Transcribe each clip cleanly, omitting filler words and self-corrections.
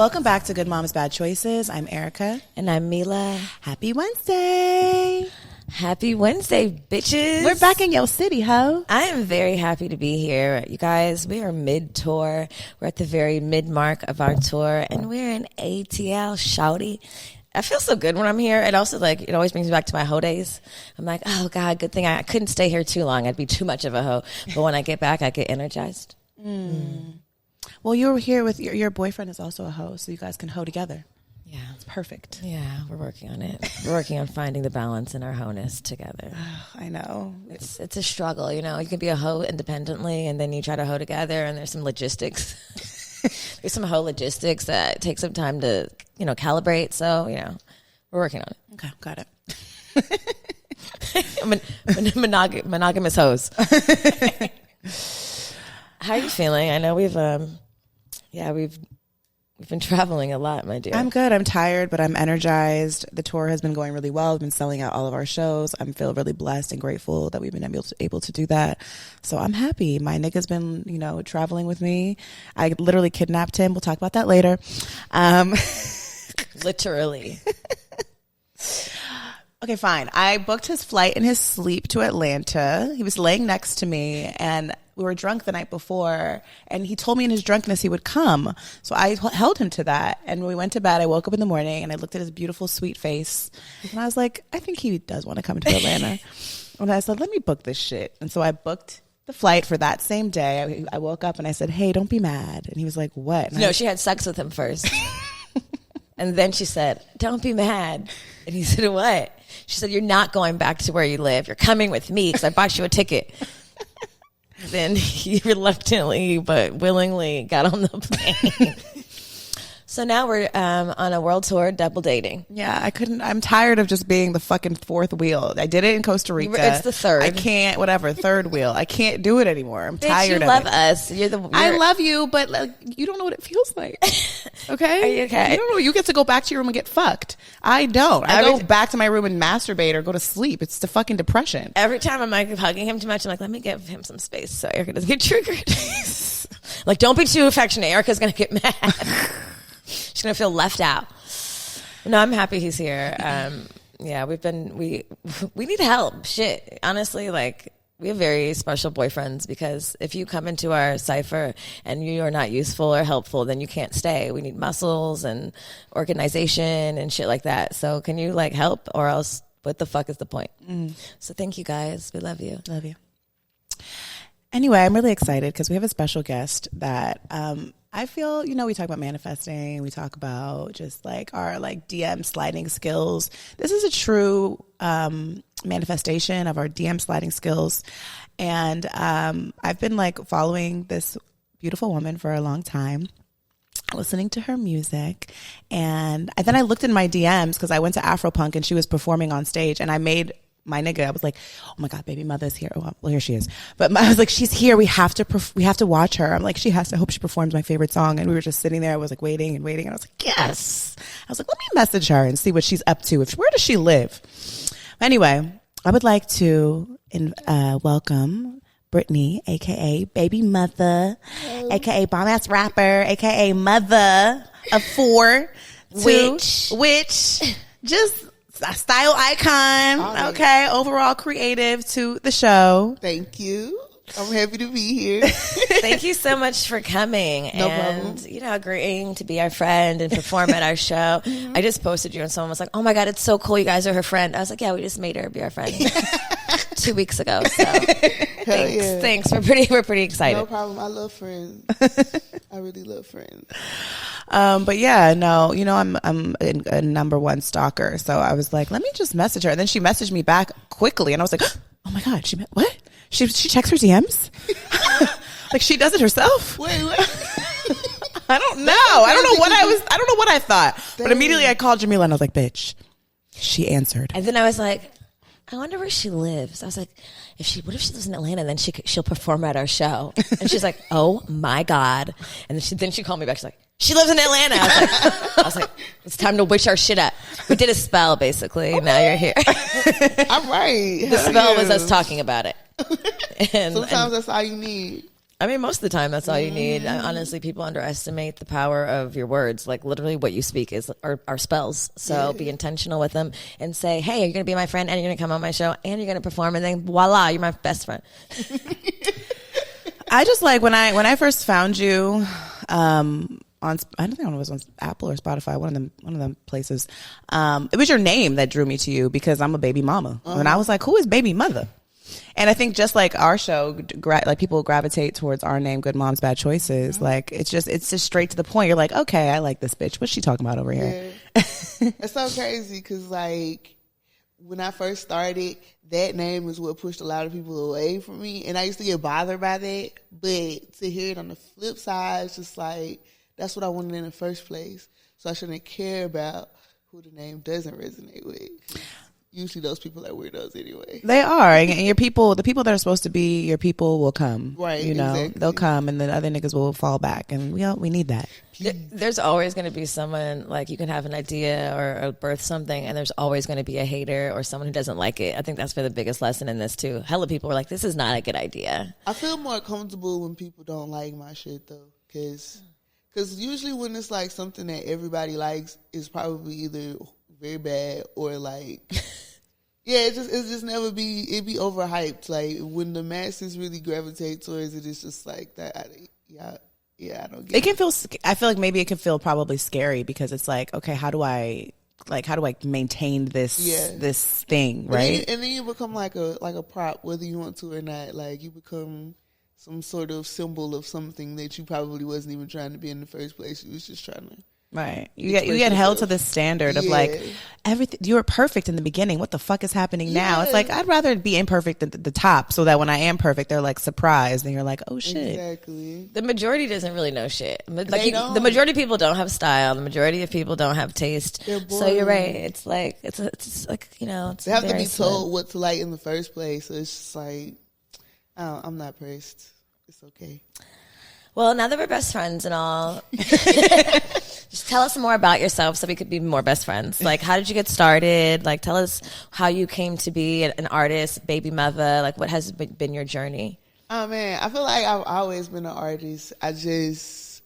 Welcome back to Good Moms, Bad Choices. I'm Erica. And I'm Mila. Happy Wednesday. Happy Wednesday, bitches. We're back in your city, ho. I am very happy to be here. You guys, we are mid-tour. We're at the very mid-mark of our tour, and we're in ATL, shouty. I feel so good when I'm here. It also, it always brings me back to my hoe days. I'm like, oh, God, good thing I couldn't stay here too long. I'd be too much of a hoe. But when I get back, I get energized. Well, you were here with your boyfriend is also a hoe, so you guys can hoe together. Yeah. It's perfect. Yeah, we're working on it. We're working on finding the balance in our hoe-ness together. I know. It's a struggle, you know. You can be a hoe independently, and then you try to hoe together, and there's some logistics. There's some hoe logistics that take some time to, calibrate. So, we're working on it. Okay, got it. Monogamous hoes. How are you feeling? I know we've been traveling a lot, my dear. I'm good. I'm tired, but I'm energized. The tour has been going really well. We've been selling out all of our shows. I feel really blessed and grateful that we've been able to do that. So I'm happy. My nigga's been, traveling with me. I literally kidnapped him. We'll talk about that later. Literally. Okay, fine. I booked his flight in his sleep to Atlanta. He was laying next to me, and we were drunk the night before, and he told me in his drunkenness he would come. So I held him to that, and when we went to bed, I woke up in the morning, and I looked at his beautiful, sweet face, and I was like, I think he does want to come to Atlanta. And I said, let me book this shit. And so I booked the flight for that same day. I woke up, and I said, hey, don't be mad. And he was like, what? And she had sex with him first. And then she said, don't be mad. And he said, what? She said, you're not going back to where you live. You're coming with me because I bought you a ticket. Then he reluctantly but willingly got on the plane. So now we're on a world tour, double dating. Yeah, I'm tired of just being the fucking fourth wheel. I did it in Costa Rica. It's the third. I can't, third wheel. I can't do it anymore. I'm tired of it. You love us. I love you, but you don't know what it feels like. Okay? Are you okay? You don't know. You get to go back to your room and get fucked. I don't. I go back to my room and masturbate or go to sleep. It's the fucking depression. Every time I'm hugging him too much, I'm like, let me give him some space so Erica doesn't get triggered. Don't be too affectionate. Erica's going to get mad. She's going to feel left out. No, I'm happy he's here. Yeah, we need help. Shit. Honestly, we have very special boyfriends because if you come into our cipher and you are not useful or helpful, then you can't stay. We need muscles and organization and shit like that. So can you help, or else what the fuck is the point? So thank you guys. We love you. Love you. Anyway, I'm really excited because we have a special guest that I feel, we talk about manifesting. We talk about just our DM sliding skills. This is a true manifestation of our DM sliding skills. And I've been following this beautiful woman for a long time, listening to her music. And then I looked in my DMs because I went to Afropunk and she was performing on stage, and I made my nigga, I was like, oh my God, BbyMutha's here. Oh, well, here she is. But I was like, she's here. We have to watch her. I'm like, I hope she performs my favorite song. And we were just sitting there. I was waiting and waiting. And I was like, yes. I was like, let me message her and see what she's up to. Where does she live? Anyway, I would like to welcome Brittany, a.k.a. BbyMutha, a.k.a. bomb-ass rapper, a.k.a. mother of four. Witch. Just a style icon, okay, overall creative to the show. Thank you. I'm happy to be here. Thank you so much for coming and agreeing to be our friend and perform at our show. I just posted you and someone was like, oh my God, it's so cool you guys are her friend. I was like, yeah, we just made her be our friend 2 weeks ago. So thanks. We're pretty excited. No problem. I love friends. I really love friends. But yeah, no, I'm a number one stalker. So I was like, let me just message her. And then she messaged me back quickly, and I was like, oh my God, what? She checks her DMs? She does it herself? Wait. I don't know. I don't know what I thought. But immediately I called Jamila and I was like, bitch. She answered. And then I was like, I wonder where she lives. I was like, what if she lives in Atlanta? Then she'll perform at our show. And she's like, oh my God. And then she called me back. She's like, she lives in Atlanta. I was like, it's time to witch our shit up. We did a spell basically. Now you're here. I'm right. The spell was us talking about it. Sometimes that's all you need. I mean, most of the time, that's all you need. Honestly, people underestimate the power of your words. Like, literally, what you speak are spells. So be intentional with them and say, hey, you're going to be my friend, and you're going to come on my show, and you're going to perform, and then voila, you're my best friend. I just like when I first found you on, I don't think it was on Apple or Spotify, one of them places. It was your name that drew me to you because I'm a baby mama, and I was like, who is BbyMutha? And I think just like our show, like people gravitate towards our name, Good Moms, Bad Choices. Like it's just straight to the point. You're like, okay, I like this bitch. What's she talking about over here? Yeah. It's so crazy because like when I first started, that name is what pushed a lot of people away from me, and I used to get bothered by that. But to hear it on the flip side, it's just like that's what I wanted in the first place. So I shouldn't care about who the name doesn't resonate with. Usually those people are weirdos anyway. They are. And your people, the people that are supposed to be your people will come. Right. You know, exactly. they'll come and then other niggas will fall back. And we need that. There's always going to be someone, like you can have an idea or birth something, and there's always going to be a hater or someone who doesn't like it. I think that's for the biggest lesson in this too. Hella people are like, this is not a good idea. I feel more comfortable when people don't like my shit though. Because usually when it's like something that everybody likes, it's probably either very bad or like... Yeah, it just never be, it be overhyped. Like when the masses really gravitate towards it, it's just like that. I don't get it. It can feel, I feel like maybe it can feel probably scary because it's like, okay, how do I maintain this thing, right? And then you become like a prop, whether you want to or not. Like you become some sort of symbol of something that you probably wasn't even trying to be in the first place. You was just trying to. Right. You get held to this standard of like everything. You were perfect in the beginning. What the fuck is happening now? It's like, I'd rather be imperfect at the top so that when I am perfect, they're like surprised and you're like, oh shit. Exactly. The majority doesn't really know shit. Like don't. The majority of people don't have style. The majority of people don't have taste. So you're right. It's like, it's like, you know, it's they have to be told what to like in the first place. So it's just like, I'm not pressed. It's okay. Well, now that we're best friends and all, just tell us more about yourself so we could be more best friends. Like, how did you get started? Like, tell us how you came to be an artist, BbyMutha. Like, what has been your journey? Oh, man. I feel like I've always been an artist. I just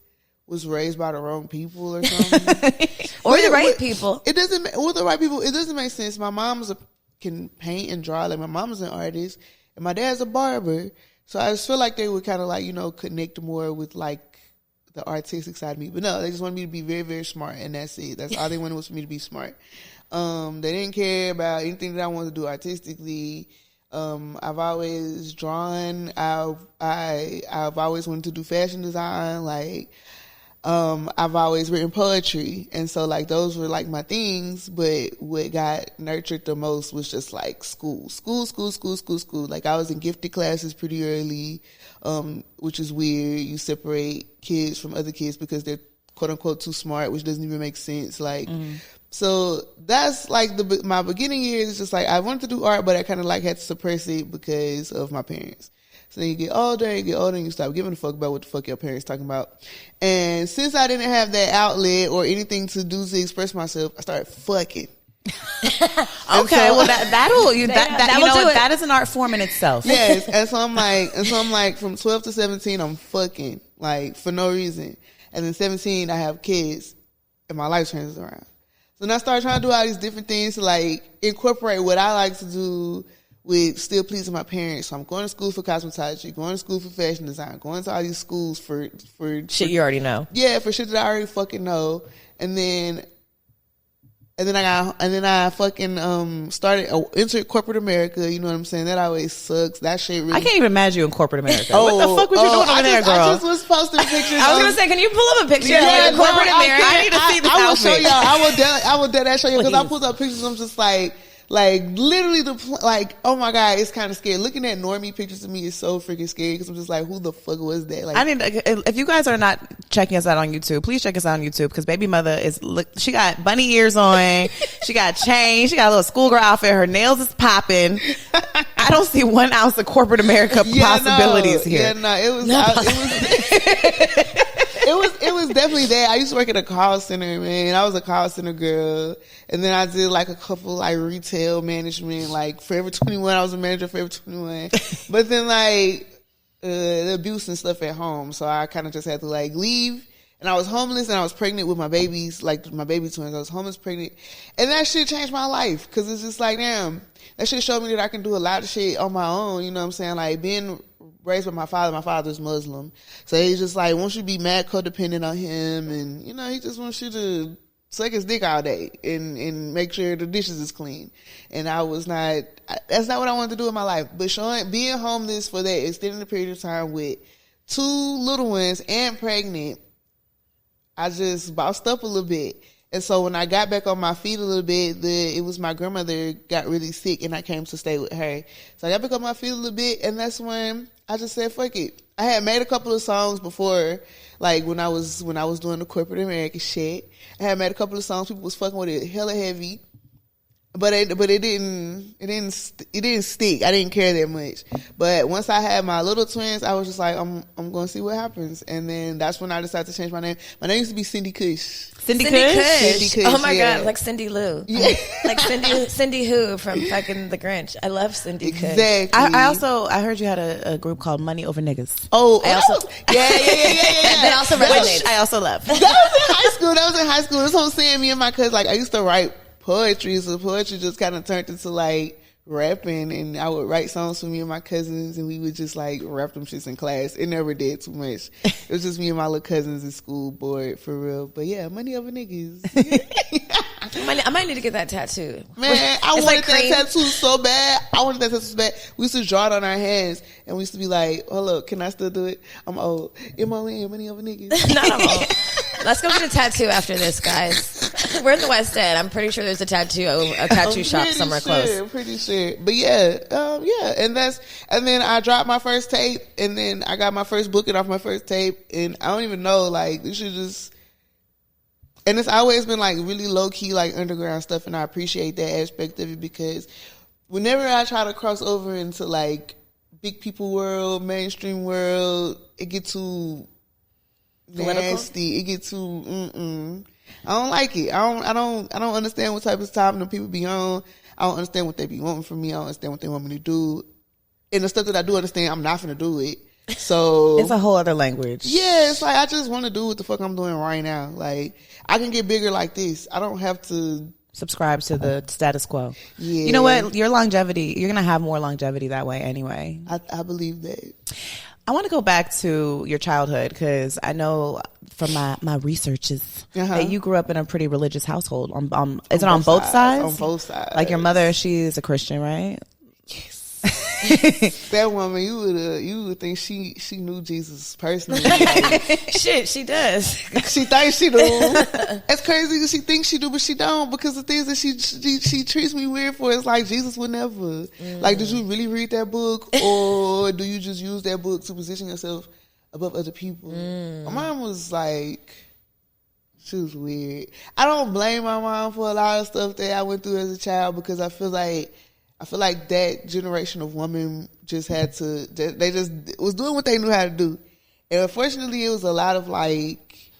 was raised by the wrong people or something. Or the right people. It doesn't, with the right people, it doesn't make sense. My mom's can paint and draw. Like, my mom's an artist, and my dad's a barber. So I just feel like they would kind of like, you know, connect more with like the artistic side of me. But no, they just wanted me to be very, very smart, and that's it. That's all they wanted was for me to be smart. They didn't care about anything that I wanted to do artistically. I've always drawn. I've always wanted to do fashion design. Like, I've always written poetry. And so like those were like my things, but what got nurtured the most was just like school. Like I was in gifted classes pretty early, which is weird. You separate kids from other kids because they're quote unquote too smart, which doesn't even make sense. Like, so that's like my beginning years. Is just like I wanted to do art, but I kind of like had to suppress it because of my parents. So then you get older, and you stop giving a fuck about what the fuck your parents talking about. And since I didn't have that outlet or anything to do to express myself, I started fucking. Okay, well that is an art form in itself. Yes, and so I'm like from 12 to 17, I'm fucking like for no reason, and then 17, I have kids, and my life turns around. So then I started trying to do all these different things to like incorporate what I like to do with still pleasing my parents. So I'm going to school for cosmetology, going to school for fashion design, going to all these schools for shit you already know. Yeah, for shit that I already fucking know. And then I fucking entered corporate America. You know what I'm saying? That always sucks. That shit really. I can't even imagine you in corporate America. What the fuck was you doing over there, girl? I just was posting pictures. I was gonna say, can you pull up a picture of corporate America? I need to see this I will outfit. show y'all. I will dead ass show you because I pulled up pictures. I'm just like literally oh my God, it's kind of scary. Looking at normie pictures of me is so freaking scary because I'm just like, who the fuck was that? Like, if you guys are not checking us out on YouTube, please check us out on YouTube because BbyMutha she got bunny ears on, she got chains, she got a little schoolgirl outfit, her nails is popping. I don't see 1 ounce of corporate America possibilities here. Yeah, no, it was definitely that. I used to work at a call center, man. I was a call center girl. And then I did like a couple like retail management, like Forever 21. I was a manager of Forever 21. But then like the abuse and stuff at home. So I kind of just had to like leave. And I was homeless and I was pregnant with my babies, like my baby twins. I was homeless, pregnant. And that shit changed my life. Cause it's just like, damn, that shit showed me that I can do a lot of shit on my own. You know what I'm saying? Like being raised by my father's Muslim. So he's just like, wants you to be mad codependent on him. And, you know, he just wants you to suck his dick all day and make sure the dishes is clean. And that's not what I wanted to do in my life. But being homeless for that extended period of time with 2 little ones and pregnant, I just bossed up a little bit. And so when I got back on my feet a little bit, it was my grandmother got really sick and I came to stay with her. So I got back on my feet a little bit and that's when I just said, fuck it. I had made a couple of songs before, like when I was doing the corporate American shit. I had made a couple of songs, people was fucking with it hella heavy. But it didn't stick. I didn't care that much. But once I had my little twins, I was just like, I'm going to see what happens. And then that's when I decided to change my name. My name used to be Cindy Kush. Cindy Kush. Oh my God, like Cindy Lou. Yeah. Like Cindy Who from fucking The Grinch. I love Cindy Kush. Exactly. I heard you had a group called Money Over Niggas. Oh, yeah. That also resonates. Which I also love. That was in high school. That's what I'm saying. Me and my cousin, like I used to write poetry, so poetry just kind of turned into like rapping, and I would write songs for me and my cousins, and we would just like rap them shits in class. It never did too much. It was just me and my little cousins in school, bored for real. But yeah, Money Over Niggas. I might need to get that tattoo. Man, I wanted that tattoo so bad. We used to draw it on our hands, and we used to be like, "Hold up, can I still do it? I'm old. MON, Money Over Niggas." Not I'm old. Let's go get a tattoo after this, guys. We're in the West End. I'm pretty sure there's a tattoo shop somewhere close. I'm pretty sure. But yeah, and then I dropped my first tape, and then I got my first booking off my first tape, and I don't even know, like, you should just. And it's always been like really low key, like underground stuff, and I appreciate that aspect of it because whenever I try to cross over into like big people world, mainstream world, it get too nasty. It get too. I don't like it. I don't understand what type of time the people be on. I don't understand what they be wanting from me. I don't understand what they want me to do. And the stuff that I do understand, I'm not gonna do it. So it's a whole other language. Yeah, it's like I just want to do what the fuck I'm doing right now. Like I can get bigger like this. I don't have to subscribe to the status quo. Yeah. You know what? Your longevity, you're gonna have more longevity that way anyway. I believe that. I want to go back to your childhood because I know from my researches that you grew up in a pretty religious household. Is it on both sides? On both sides. Like your mother, she's a Christian, right? Yes. That woman, you would think she knew Jesus personally. Shit, she does. She thinks she do. It's crazy that she thinks she do, but she don't, because the things that she treats me weird for is like Jesus would never. Like, did you really read that book, or do you just use that book to position yourself above other people? My mom was like, she was weird. I don't blame my mom for a lot of stuff that I went through as a child, because I feel like that generation of women just had to, they just was doing what they knew how to do. And unfortunately, it was a lot of like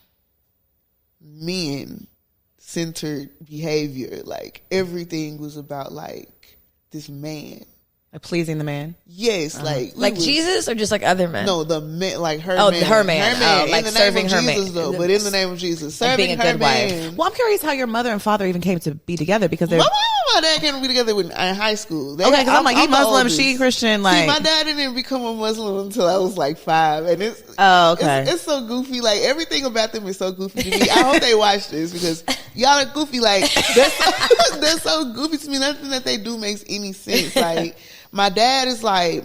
men-centered behavior. Like everything was about like this man. Like pleasing the man? Yes. Like Jesus or just like other men? No, the man, like her man. Her man. Oh, like in the serving name of her Jesus, man. though, but in the name of Jesus. Like serving being a her good man. wife. Well, I'm curious how your mother and father even came to be together, because they're... My dad came to be together in high school. Okay, because I'm like, he Muslim, she Christian. Like, see, my dad didn't become a Muslim until I was like 5, and it's it's so goofy. Like everything about them is so goofy to me. I hope they watch this, because y'all are goofy. Like they're so goofy to me. Nothing that they do makes any sense. Like my dad is like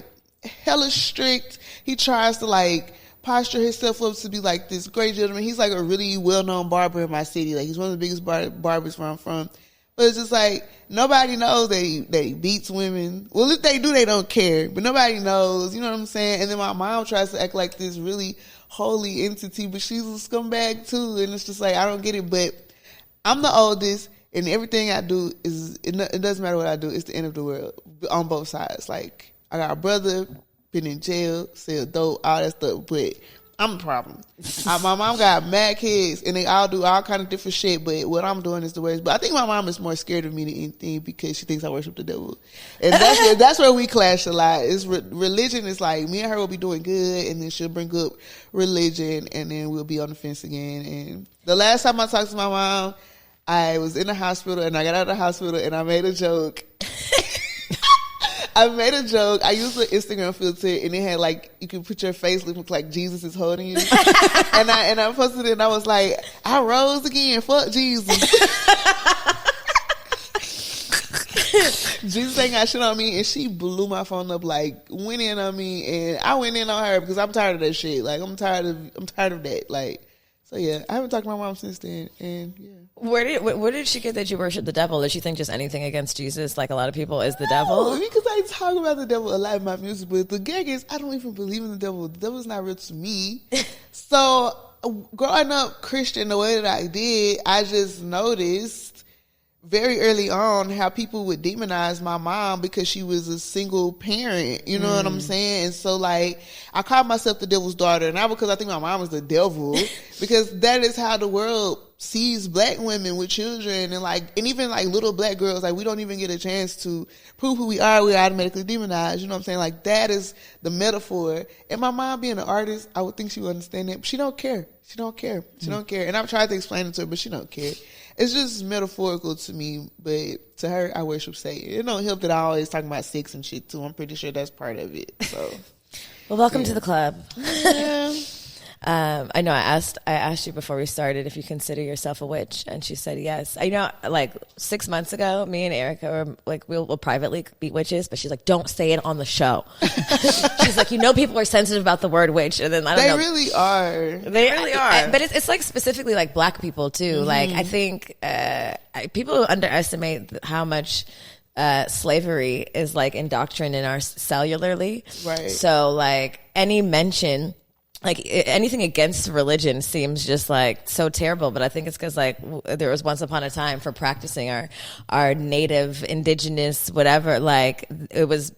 hella strict. He tries to like posture himself up to be like this great gentleman. He's like a really well-known barber in my city. Like he's one of the biggest barbers where I'm from. But it's just like, nobody knows that he beats women. Well, if they do, they don't care. But nobody knows, you know what I'm saying? And then my mom tries to act like this really holy entity, but she's a scumbag too. And it's just like, I don't get it. But I'm the oldest, and everything I do it doesn't matter what I do, it's the end of the world on both sides. Like, I got a brother, been in jail, sell dope, all that stuff. But I'm the problem. My mom got mad kids, and they all do all kind of different shit. But what I'm doing is the worst. But I think my mom is more scared of me than anything because she thinks I worship the devil, and that's where we clash a lot. Is religion is like me and her will be doing good, and then she'll bring up religion, and then we'll be on the fence again. And the last time I talked to my mom, I was in the hospital, and I got out of the hospital, and I made a joke. I used an Instagram filter, and it had like you can put your face look like Jesus is holding you. and I posted it, and I was like, I rose again. Fuck Jesus. Jesus ain't got shit on me, and she blew my phone up, like went in on me, and I went in on her because I'm tired of that shit. Like I'm tired of that. Like so, yeah. I haven't talked to my mom since then, and yeah. Where did she get that you worship the devil? Does she think just anything against Jesus, like a lot of people, is the devil? Because I talk about the devil a lot in my music, but the gag is I don't even believe in the devil. The devil's not real to me. So growing up Christian the way that I did, I just noticed very early on how people would demonize my mom because she was a single parent. You know what I'm saying? And so like I called myself the devil's daughter, not because I think my mom was the devil, because that is how the world sees black women with children, and even like little black girls. Like we don't even get a chance to prove who we are. We're automatically demonized. You know what I'm saying? Like that is the metaphor. And my mom being an artist, I would think she would understand that, but she don't care. She don't care. And I've tried to explain it to her, but she don't care. It's just metaphorical to me, but to her, I worship Satan. It don't help that I always talk about sex and shit too. I'm pretty sure that's part of it. So, well, welcome to the club. Yeah. I know I asked you before we started if you consider yourself a witch, and she said yes. I know, like 6 months ago, me and Erica were like, we'll privately be witches, but she's like, don't say it on the show. She's like, people are sensitive about the word witch, and then I don't know. They really are. They really are. But it's like specifically like black people too. Mm-hmm. Like I think people underestimate how much slavery is like indoctrinated in our cellularly. Right. So like any mention, like anything against religion seems just like so terrible, but I think it's because like there was once upon a time for practicing our native, indigenous, whatever. Like it was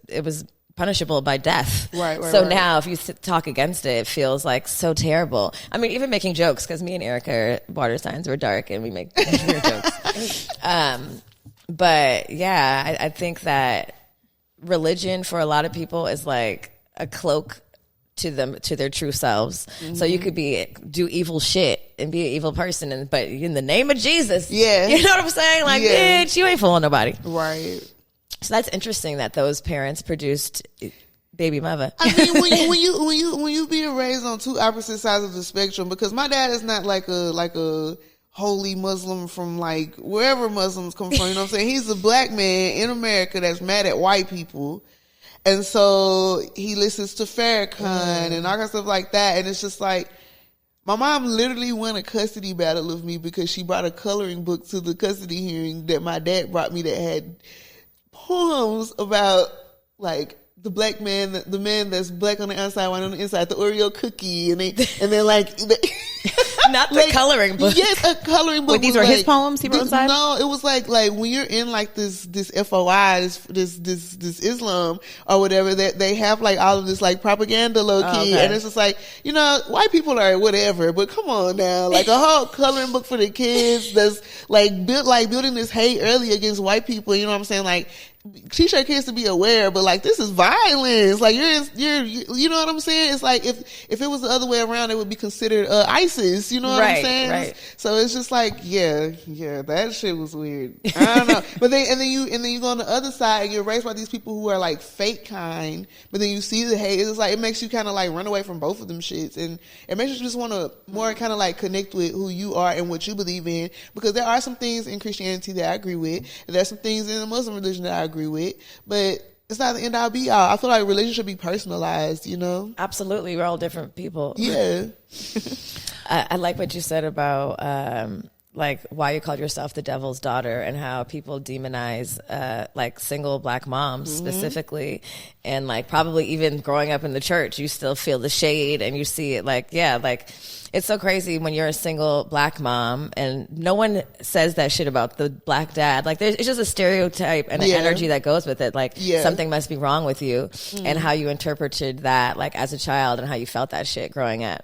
punishable by death. Right. So now if you talk against it, it feels like so terrible. I mean, even making jokes, because me and Erica are water signs, we're dark, and we make weird jokes. But yeah, I think that religion for a lot of people is like a cloak to their true selves. Mm-hmm. So you could do evil shit and be an evil person, but in the name of Jesus, yeah, you know what I'm saying? Like, bitch, you ain't fooling nobody, right? So that's interesting that those parents produced BbyMutha. I mean, when you being raised on two opposite sides of the spectrum, because my dad is not like a holy Muslim from like wherever Muslims come from. You know what I'm saying? He's a black man in America that's mad at white people. And so he listens to Farrakhan and all kinds of stuff like that. And it's just like, my mom literally won a custody battle with me because she brought a coloring book to the custody hearing that my dad brought me that had poems about like the black man, the man that's black on the outside, white on the inside, the Oreo cookie, and then like not the like, coloring book. Yes, a coloring book. Wait, these were his poems he wrote inside? No, it was like when you're in like this FOI, this Islam or whatever, that they have like all of this like propaganda low key, and it's just like, white people are whatever, but come on now, like a whole coloring book for the kids that's like building this hate early against white people. You know what I'm saying? Like, teach our kids to be aware, but like this is violence. Like you're you know what I'm saying? It's like if it was the other way around, it would be considered ISIS. You know what I'm saying? Right. So it's just like yeah, that shit was weird. I don't know. But then you go on the other side and you're raised by these people who are like fake kind, but then you see the hate. It's like it makes you kind of like run away from both of them shits, and it makes you just want to more kind of like connect with who you are and what you believe in, because there are some things in Christianity that I agree with, and there's some things in the Muslim religion that I agree with, but it's not the end all be all. I feel like religion should be personalized, Absolutely. We're all different people. Yeah. I like what you said about like why you called yourself the devil's daughter and how people demonize like single black moms specifically, and like probably even growing up in the church, you still feel the shade and you see it. Like, yeah, like it's so crazy when you're a single black mom and no one says that shit about the black dad. Like it's just a stereotype and an energy that goes with it. Like something must be wrong with you, and how you interpreted that like as a child and how you felt that shit growing up.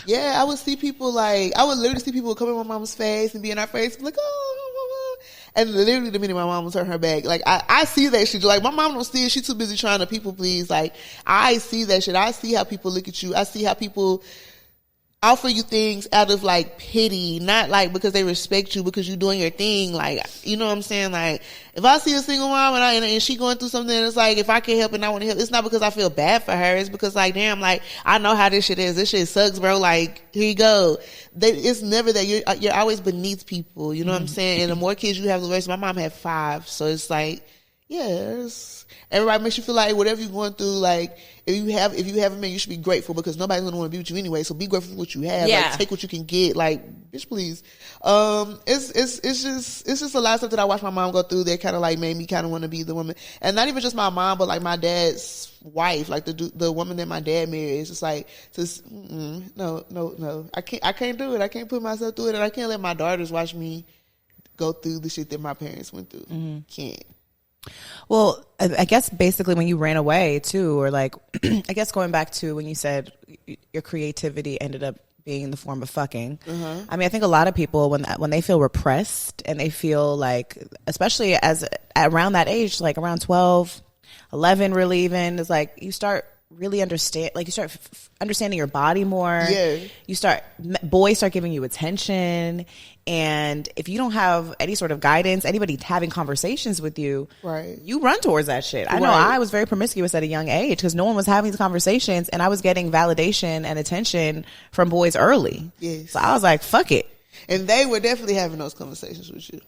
Yeah, I would see people like, I would literally see people come in my mom's face and be in our face, like, oh, and literally the minute my mom would turn her back, like, I see that shit. Like, my mom don't see it. She's too busy trying to people please. Like, I see that shit. I see how people look at you. I see how people offer you things out of like pity, not like because they respect you because you're doing your thing. Like, you know what I'm saying? Like, if I see a single mom and she going through something, and it's like, if I can help and I want to help, it's not because I feel bad for her. It's because like, damn, like, I know how this shit is. This shit sucks, bro. Like, here you go. It's never that you're always beneath people. You know what I'm saying? And the more kids you have, the worse. My mom had 5. So it's like, yes. Everybody makes you feel like whatever you're going through, like, if you have a man, you should be grateful because nobody's going to want to be with you anyway. So be grateful for what you have. Like, take what you can get. Like, bitch, please. It's just a lot of stuff that I watched my mom go through that kind of like made me kind of want to be the woman. And not even just my mom, but like my dad's wife, like the woman that my dad married. It's just like, no. I can't do it. I can't put myself through it. And I can't let my daughters watch me go through the shit that my parents went through. Can't. Well, I guess basically when you ran away too, or like, I guess going back to when you said your creativity ended up being in the form of fucking. I mean, I think a lot of people when they feel repressed and they feel like, especially as around that age, like around 12, 11, really even, is like you start really understanding your body more. Boys start giving you attention. And if you don't have any sort of guidance, anybody having conversations with you, you run towards that shit. I know I was very promiscuous at a young age because no one was having these conversations, and I was getting validation and attention from boys early. So I was like, fuck it. And they were definitely having those conversations with you.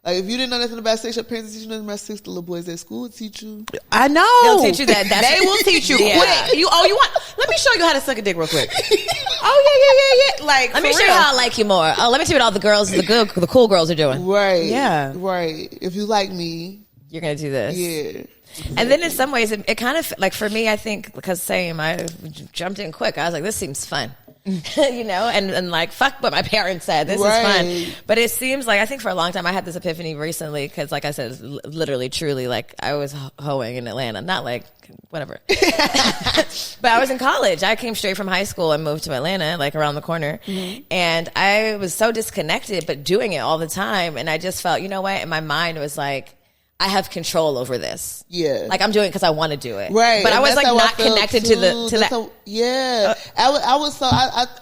Like, if you didn't know nothing about sex, your parents teach you nothing about sex. The little boys at school would teach you. I know. They'll teach you that. They will teach you quick. You want? Let me show you how to suck a dick real quick. Yeah. Like, let me show you how I like you more. Oh, let me see what all the girls, the cool girls are doing. Right. Yeah. Right. If you like me, you're gonna do this. Yeah. Exactly. And then in some ways, it kind of like for me, I think because I jumped in quick. I was like, this seems fun. You know, and like, fuck what my parents said. This is fun. But it seems like, I think for a long time, I had this epiphany recently because, like I said, literally, truly, like, I was hoeing in Atlanta. Not like, whatever. But I was in college. I came straight from high school and moved to Atlanta, like, around the corner. And I was so disconnected, but doing it all the time. And I just felt, you know what? And my mind was like, I have control over this. Yeah. Like, I'm doing it because I want to do it. Right. But and I was like not connected to that.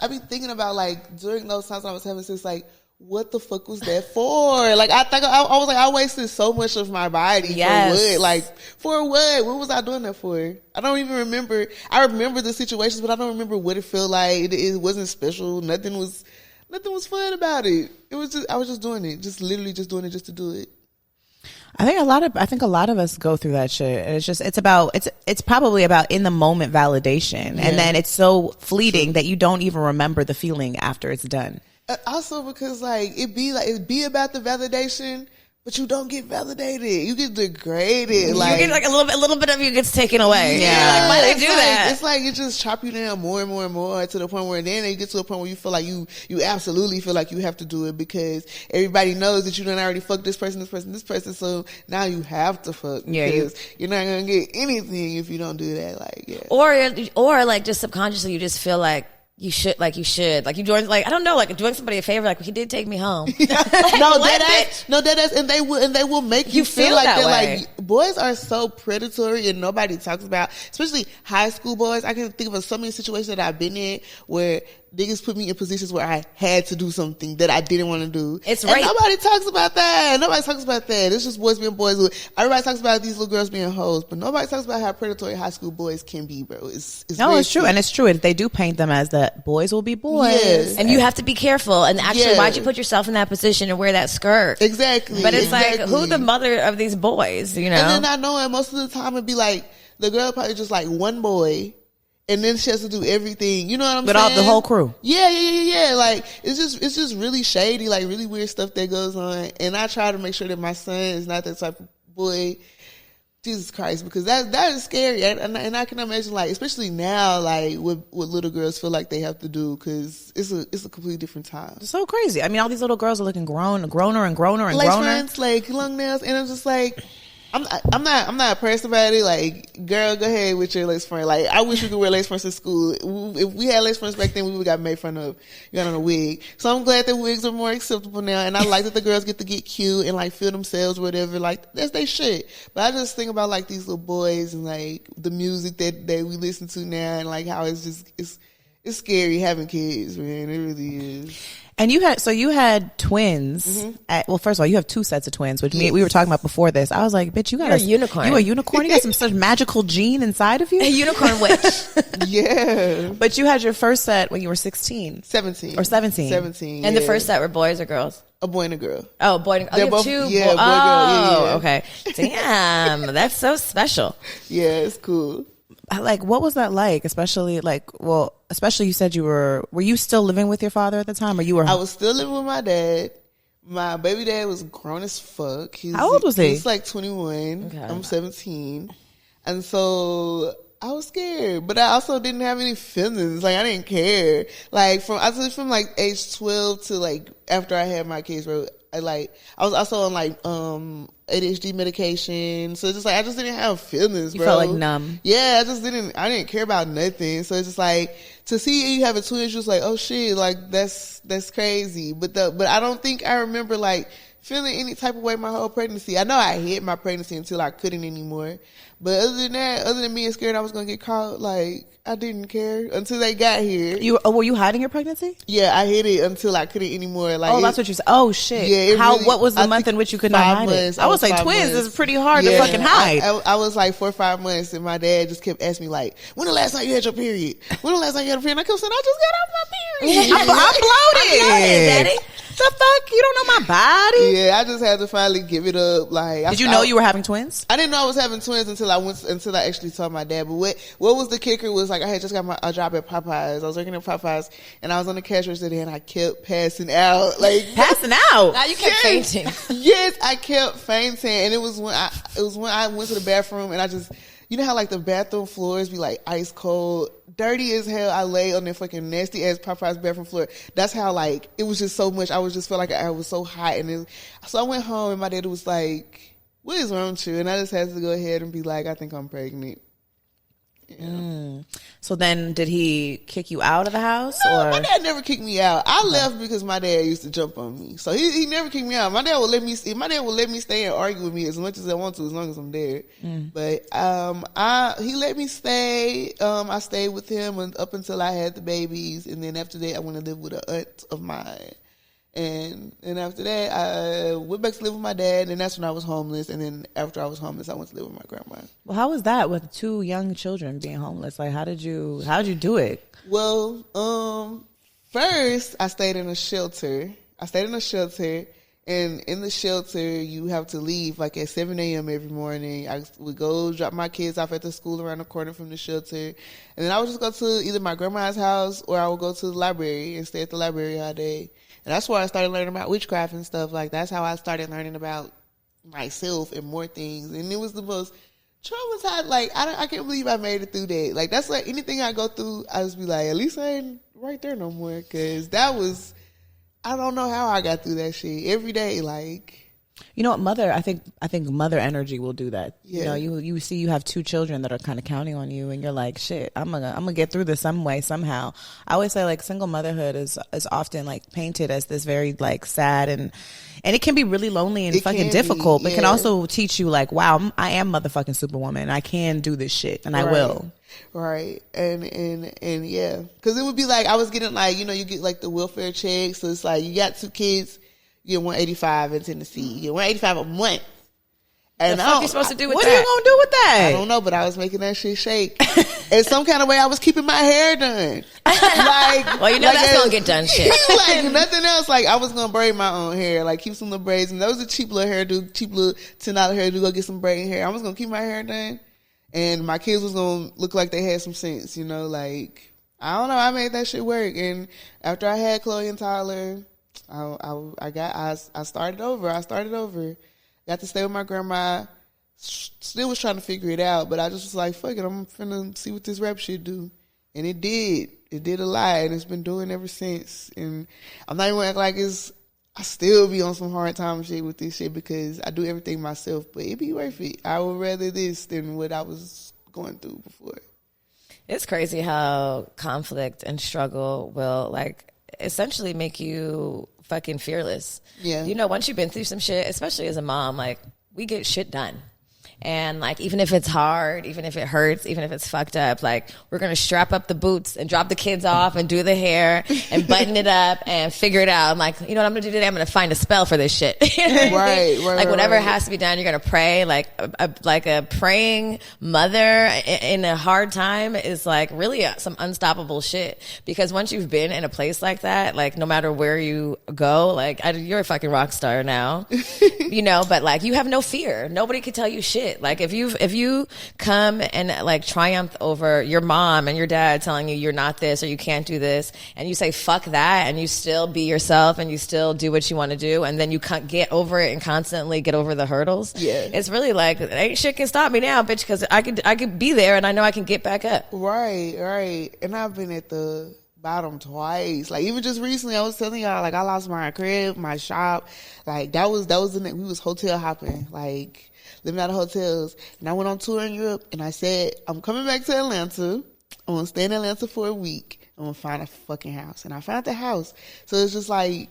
I be thinking about like during those times when I was having sex, like, what the fuck was that for? Like, I think I was like, I wasted so much of my body for what? Like, for what? What was I doing that for? I don't even remember. I remember the situations, but I don't remember what it felt like. It wasn't special. Nothing was fun about it. It was just, I was just doing it. Just literally just doing it just to do it. I think a lot of us go through that shit. And it's probably about in the moment validation. And then it's so fleeting that you don't even remember the feeling after it's done. Also because like it be about the validation, but you don't get validated. You get degraded. Like, you get like a little bit of you gets taken away. Yeah. Like, why they do that? It's like it just chop you down more and more and more to the point where then you get to a point where you feel like you absolutely feel like you have to do it because everybody knows that you done already fucked this person. So now you have to fuck because you're not going to get anything if you don't do that. Like, Or like just subconsciously you just feel like, you should you join, like, I don't know, like doing somebody a favor, like he did take me home. that is, and they will make you feel like that way. Like, boys are so predatory and nobody talks about, especially high school boys. I can think of so many situations that I've been in where niggas put me in positions where I had to do something that I didn't want to do. It's right. Nobody talks about that. It's just boys being boys. Everybody talks about these little girls being hoes, but nobody talks about how predatory high school boys can be, bro. It's true. And it's true. They do paint them as that boys will be boys. Yes. And you have to be careful. And actually, why'd you put yourself in that position and wear that skirt? Exactly. But it's like, who the mother of these boys, you know? And then I know, and most of the time it'd be like, the girl probably just like one boy. And then she has to do everything. You know what I'm With saying? all the whole crew. Yeah. Like, it's just really shady, like really weird stuff that goes on. And I try to make sure that my son is not that type of boy. Jesus Christ, because that is scary. And I can imagine, like, especially now, like, what little girls feel like they have to do, because it's a completely different time. It's so crazy. I mean, all these little girls are looking grown, growner and growner and Lace growner. fronts, like, long nails, and I'm just like, I'm not pressed about it. Like, girl, go ahead with your lace front. Like, I wish we could wear lace fronts in school. If we had lace fronts back then, we would have got made fun of. You got on a wig. So I'm glad that wigs are more acceptable now. And I like that the girls get to get cute and like feel themselves or whatever. Like, that's they shit. But I just think about like these little boys and like the music that we listen to now, and like how it's just, it's scary having kids, man. It really is. And you had twins. Well, first of all, you have two sets of twins, which we were talking about before this. I was like, bitch, you're a unicorn. You a unicorn? You got some such magical gene inside of you? A unicorn witch. Yeah. But you had your first set when you were 16. 17. Or 17. 17. And the first set were boys or girls? A boy and a girl. Oh, boy and girl. They're You have both, two yeah, boy, girl. Oh, Yeah. okay. Damn, that's so special. Yeah, it's cool. Like, what was that like? Especially you said were you still living with your father at the time, or you were? I was still living with my dad. My baby dad was grown as fuck. How old was he? He's like 21. Okay. I'm 17. And so I was scared, but I also didn't have any feelings. Like, I didn't care. Like, from like age 12 to like after I had my kids, bro. I was also on like ADHD medication, so it's just like I just didn't have feelings, bro. You felt like numb. Yeah, I didn't care about nothing. So it's just like, to see you have a twin, it's just like, oh shit, like that's crazy. But I don't think I remember like feeling any type of way my whole pregnancy. I know I hid my pregnancy until I couldn't anymore. But other than that, other than being scared I was gonna get caught, like, I didn't care until they got here. Were you hiding your pregnancy? Yeah, I hid it until I couldn't anymore. Like, that's what you said. Oh shit! Yeah. What was the month in which you could not hide it? I was like, twins is pretty hard to fucking hide. I was like 4 or 5 months, and my dad just kept asking me like, "When the last time you had your period? When the last time you had a period?" And I kept saying, "I just got off my period. I'm bloated, Daddy. The fuck? You don't know my body?" Yeah, I just had to finally give it up. Like, did you know you were having twins? I didn't know I was having twins until I actually told my dad. But what was the kicker was, like, I had just got a job at Popeyes. I was working at Popeyes, and I was on the cash register there, and I kept passing out. Like, passing out. Now you kept fainting. Yes, I kept fainting, and it was when I went to the bathroom, and I just, you know how like the bathroom floors be like ice cold, dirty as hell. I lay on that fucking nasty ass Popeyes bathroom floor. That's how, like, it was just so much. I was just felt like I was so hot, so I went home, and my dad was like, "What is wrong with you?" And I just had to go ahead and be like, "I think I'm pregnant." Yeah. So then, did he kick you out of the house? No, or? My dad never kicked me out. I left because my dad used to jump on me, so he never kicked me out. My dad would let me stay and argue with me as much as I want to, as long as I'm there. But he let me stay. I stayed with him up until I had the babies, and then after that, I went to live with an aunt of mine. And after that, I went back to live with my dad, and that's when I was homeless. And then after I was homeless, I went to live with my grandma. Well, how was that with 2 young children being homeless? Like, how did you do it? Well, first I stayed in a shelter. And in the shelter, you have to leave like at 7 a.m. every morning. I would go drop my kids off at the school around the corner from the shelter. And then I would just go to either my grandma's house, or I would go to the library and stay at the library all day. And that's where I started learning about witchcraft and stuff. Like, that's how I started learning about myself and more things. And it was the most traumatized. Like, I can't believe I made it through that. Like, that's like anything I go through, I just be like, at least I ain't right there no more. Because that was, I don't know how I got through that shit. Every day, like. You know what, mother, I think mother energy will do that. Yeah. You know, you see you have 2 children that are kind of counting on you, and you're like, shit, I'm gonna get through this some way, somehow. I always say, like, single motherhood is often like painted as this very like sad, and it can be really lonely and fucking difficult, but it can also teach you like, wow, I am motherfucking superwoman. I can do this shit, and I will. Right. And yeah. Because it would be like, I was getting like, you know, you get like the welfare check. So it's like, you got 2 kids, you get $185 in Tennessee. You get $185 a month. And the fuck you supposed to do with what that? What are you going to do with that? I don't know, but I was making that shit shake. In some kind of way, I was keeping my hair done. Like, well, you know, like, that's going to get done shit. Like, nothing else. Like, I was going to braid my own hair. Like, keep some little braids. And that was a cheap little hairdo, cheap little $10 hairdo. Go get some braiding hair. I was going to keep my hair done. and my kids was gonna look like they had some sense, you know, like I don't know, I made that shit work. And after I had Chloe and Tyler, I started over. Got to stay with my grandma. Still was trying to figure it out, but I just was like, fuck it, I'm finna see what this rap shit do. And it did a lot, and it's been doing ever since. And I'm not even gonna act like I still be on some hard time shit with this shit because I do everything myself, but it be worth it. I would rather this than what I was going through before. It's crazy how conflict and struggle will like essentially make you fucking fearless. Yeah. You know, once you've been through some shit, especially as a mom, like we get shit done. And like, even if it's hard, even if it hurts, even if it's fucked up, like we're going to strap up the boots and drop the kids off and do the hair and button it up and figure it out. I'm like, you know what I'm going to do today? I'm going to find a spell for this shit. Right. Like whatever has to be done, you're going to pray. Like a praying mother in a hard time is like really some unstoppable shit. Because once you've been in a place like that, like no matter where you go, like you're a fucking rock star now, you know, but like you have no fear. Nobody can tell you shit. Like if you come and like triumph over your mom and your dad telling you you're not this or you can't do this, and you say fuck that, and you still be yourself and you still do what you want to do, and then you can't get over it and constantly get over the hurdles. Yeah, it's really like ain't shit can stop me now, bitch, because I could be there and I know I can get back up. Right. And I've been at the bottom twice. Like even just recently, I was telling y'all, like I lost my crib, my shop. Like that was we was hotel hopping, like living out of hotels. And I went on tour in Europe, and I said, I'm coming back to Atlanta. I'm going to stay in Atlanta for a week. I'm going to find a fucking house. And I found the house. So it's just like,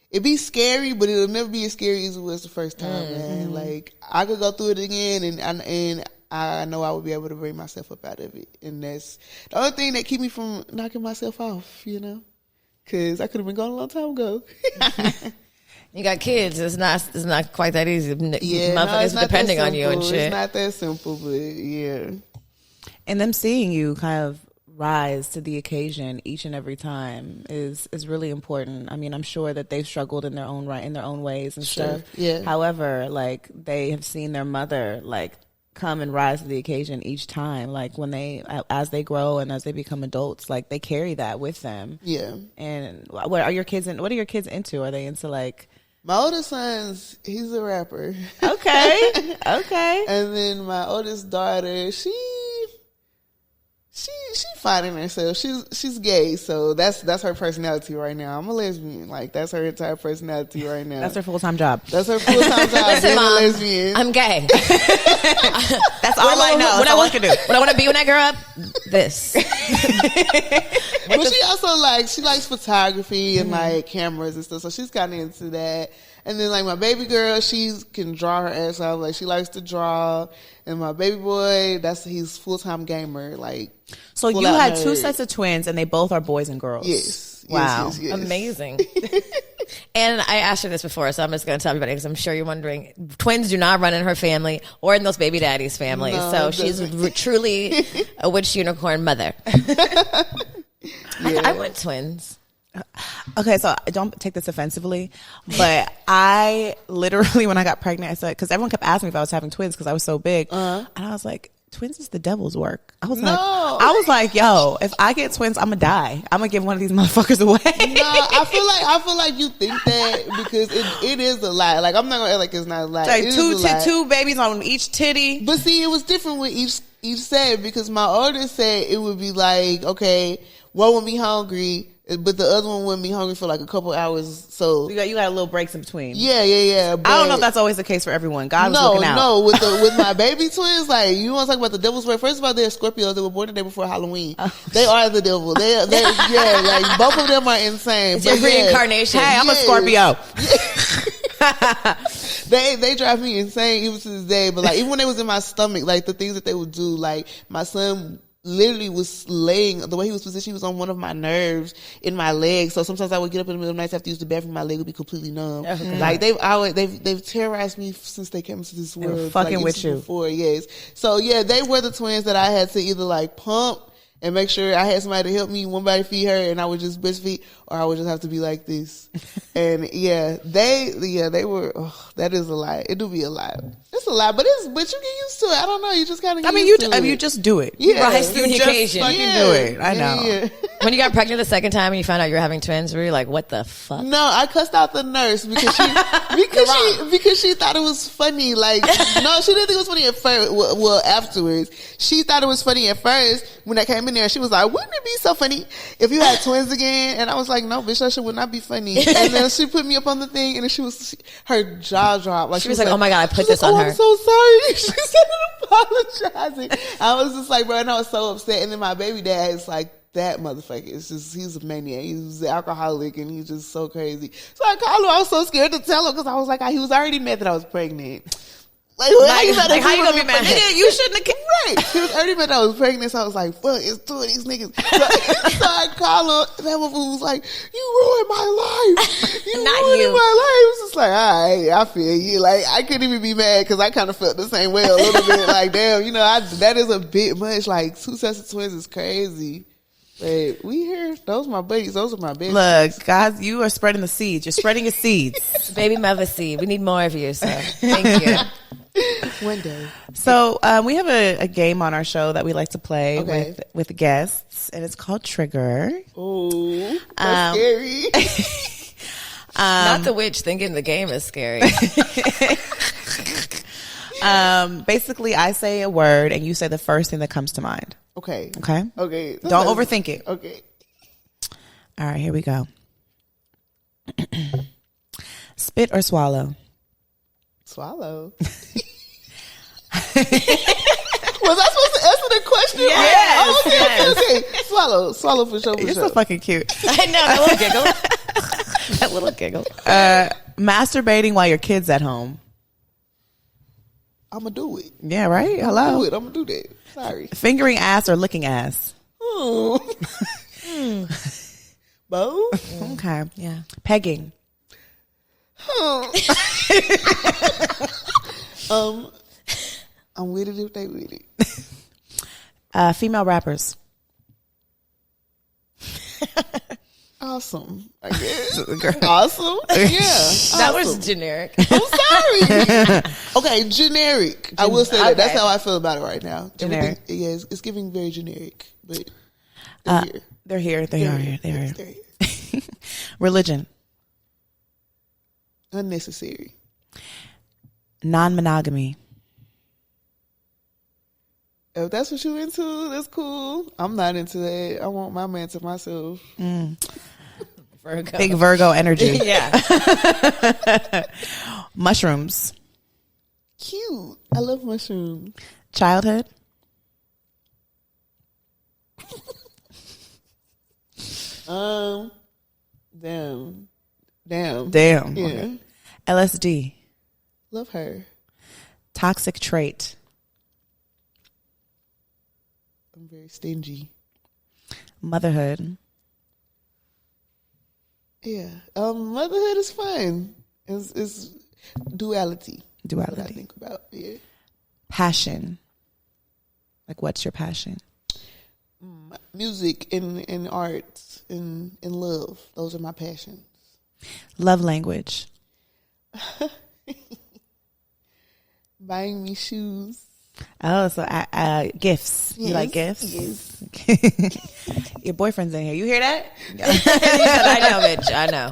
it'd be scary, but it'll never be as scary as it was the first time, man. Like, I could go through it again, and I know I would be able to bring myself up out of it. And that's the only thing that keep me from knocking myself off, you know? Because I could have been gone a long time ago. You got kids. It's not quite that easy. Yeah, motherfuckers depending on you and shit. It's not that simple, but yeah. And them seeing you kind of rise to the occasion each and every time is really important. I mean, I'm sure that they've struggled in their own right, in their own ways and stuff. Yeah. However, like they have seen their mother like come and rise to the occasion each time. Like when as they grow and as they become adults, like they carry that with them. Yeah. And what are your kids into? Are they into like? My oldest son's, he's a rapper. Okay. And then my oldest daughter, she finding herself. She's gay, so that's her personality right now. I'm a lesbian. Like that's her entire personality right now. That's her full-time job. That's her full-time job. Listen, Mom, a lesbian. I'm gay. That's all I know. That's all I can do. What I want to be when I grow up, this. But she likes photography and like cameras and stuff, so she's kind of into that. And then like my baby girl, she can draw her ass off. Like she likes to draw. And my baby boy, he's full-time gamer. Like, so you had two sets of twins, and they both are boys and girls. Yes. Wow. Yes. Amazing. And I asked her this before, so I'm just going to tell everybody because I'm sure you're wondering. Twins do not run in her family or in those baby daddies' family. No, so she's truly a witch unicorn mother. I want twins. Okay, so don't take this offensively, but I literally, when I got pregnant, I said, because everyone kept asking me if I was having twins because I was so big, and I was like, twins is the devil's work. I was like, yo, if I get twins, I'm gonna die. I'm gonna give one of these motherfuckers away. No, I feel like you think that because it is a lie. Like I'm not gonna act like it's not a lie. Like two babies on each titty. But see, it was different with each set because my oldest said it would be like, okay, one would be hungry, but the other one wouldn't be hungry for like a couple hours. So you got little breaks in between. Yeah. But I don't know if that's always the case for everyone. God was looking out. No, with my baby twins, like you want to talk about the devil's work. First of all, they're Scorpios. They were born the day before Halloween. Oh. They are the devil. They like both of them are insane. It's your reincarnation. Hey, I'm a Scorpio. They drive me insane even to this day. But like even when they was in my stomach, like the things that they would do, like my son literally was laying, the way he was positioned, he was on one of my nerves in my leg. So sometimes I would get up in the middle of the night after use the bathroom, my leg would be completely numb. Okay. Like they've terrorized me since they came into this world. Fucking like, with you. Before, yes. So yeah, they were the twins that I had to either like pump and make sure I had somebody to help me, one body feed her, and I would just breastfeed, or I would just have to be like this. And they were, that is a lie. It do be a lie. It's a lot, but you get used to it. I don't know. You just kind of. You just do it. Yeah, rise to the occasion. Fucking do it. I know. Yeah. When you got pregnant the second time and you found out you were having twins, were you like, what the fuck? No, I cussed out the nurse because she thought it was funny. Like, no, she didn't think it was funny at first. Well, afterwards, she thought it was funny at first when I came in there. She was like, "Wouldn't it be so funny if you had twins again?" And I was like, "No, bitch, that shit would not be funny." And then she put me up on the thing, and then her jaw dropped. Like she was like, "Oh my God, I put this on her." I'm so sorry. She started apologizing. I was just like, bro, and I was so upset. And then my baby dad is like, that motherfucker is just, he's a maniac. He's an alcoholic and he's just so crazy. So I called him. I was so scared to tell him because I was like, he was already mad that I was pregnant. How you gonna be mad? Nigga, you shouldn't have. Right. He was already mad that I was pregnant. So I was like, fuck, it's two of these niggas. So I called him. That motherfucker was like, you ruined my life. You ruined my life. It was just like, all right, I feel you. Like, I couldn't even be mad because I kind of felt the same way a little bit. Like, damn, that is a bit much. Like, 2 sets of twins is crazy. But we here. Those are my buddies. Those are my babies. Look, guys, you are spreading the seeds. You're spreading your seeds. BbyMutha seed. We need more of you. So thank you. One day. So we have a game on our show that we like to play with guests, and it's called Trigger. Oh, that's scary. Not the witch thinking the game is scary. Basically, I say a word, and you say the first thing that comes to mind. Okay. Okay. Okay. Don't overthink it. Okay. All right, here we go. Spit or swallow? Swallow. Was I supposed to answer the question? Yes. Oh, okay. Swallow. Swallow for sure. You're so fucking cute. I know, that little giggle. That little giggle. Masturbating while your kid's at home? I'm gonna do it. Yeah, right? Hello? I'm gonna do that. Sorry. Fingering ass or licking ass? Both? Okay. Yeah. Pegging? I'm with it if they with it. Female rappers? Awesome. I guess. Awesome. Yeah. That was generic. I'm sorry. Okay, generic. I will say that. That's Okay. how I feel about it right now. Generic. Yes, it's giving very generic, but They're here. They are here. They are Yes, here. they're here. Religion? Unnecessary. Non-monogamy? If that's what you into, that's cool. I'm not into that. I want my man to myself. Virgo. Big Virgo energy. Yeah. Mushrooms? Cute. I love mushrooms. Childhood? Damn. Damn. Yeah. Okay. LSD? Love her. Toxic trait? I'm very stingy. Motherhood? Yeah. Motherhood is fun. It's duality. What I Duality. think about. Yeah. Passion? Like, what's your passion? Music and art and love. Those are my passions. Love language? Buying me shoes. Oh, so gifts. You like gifts? Yes. Your boyfriend's in here. You hear that? I know, bitch. I know.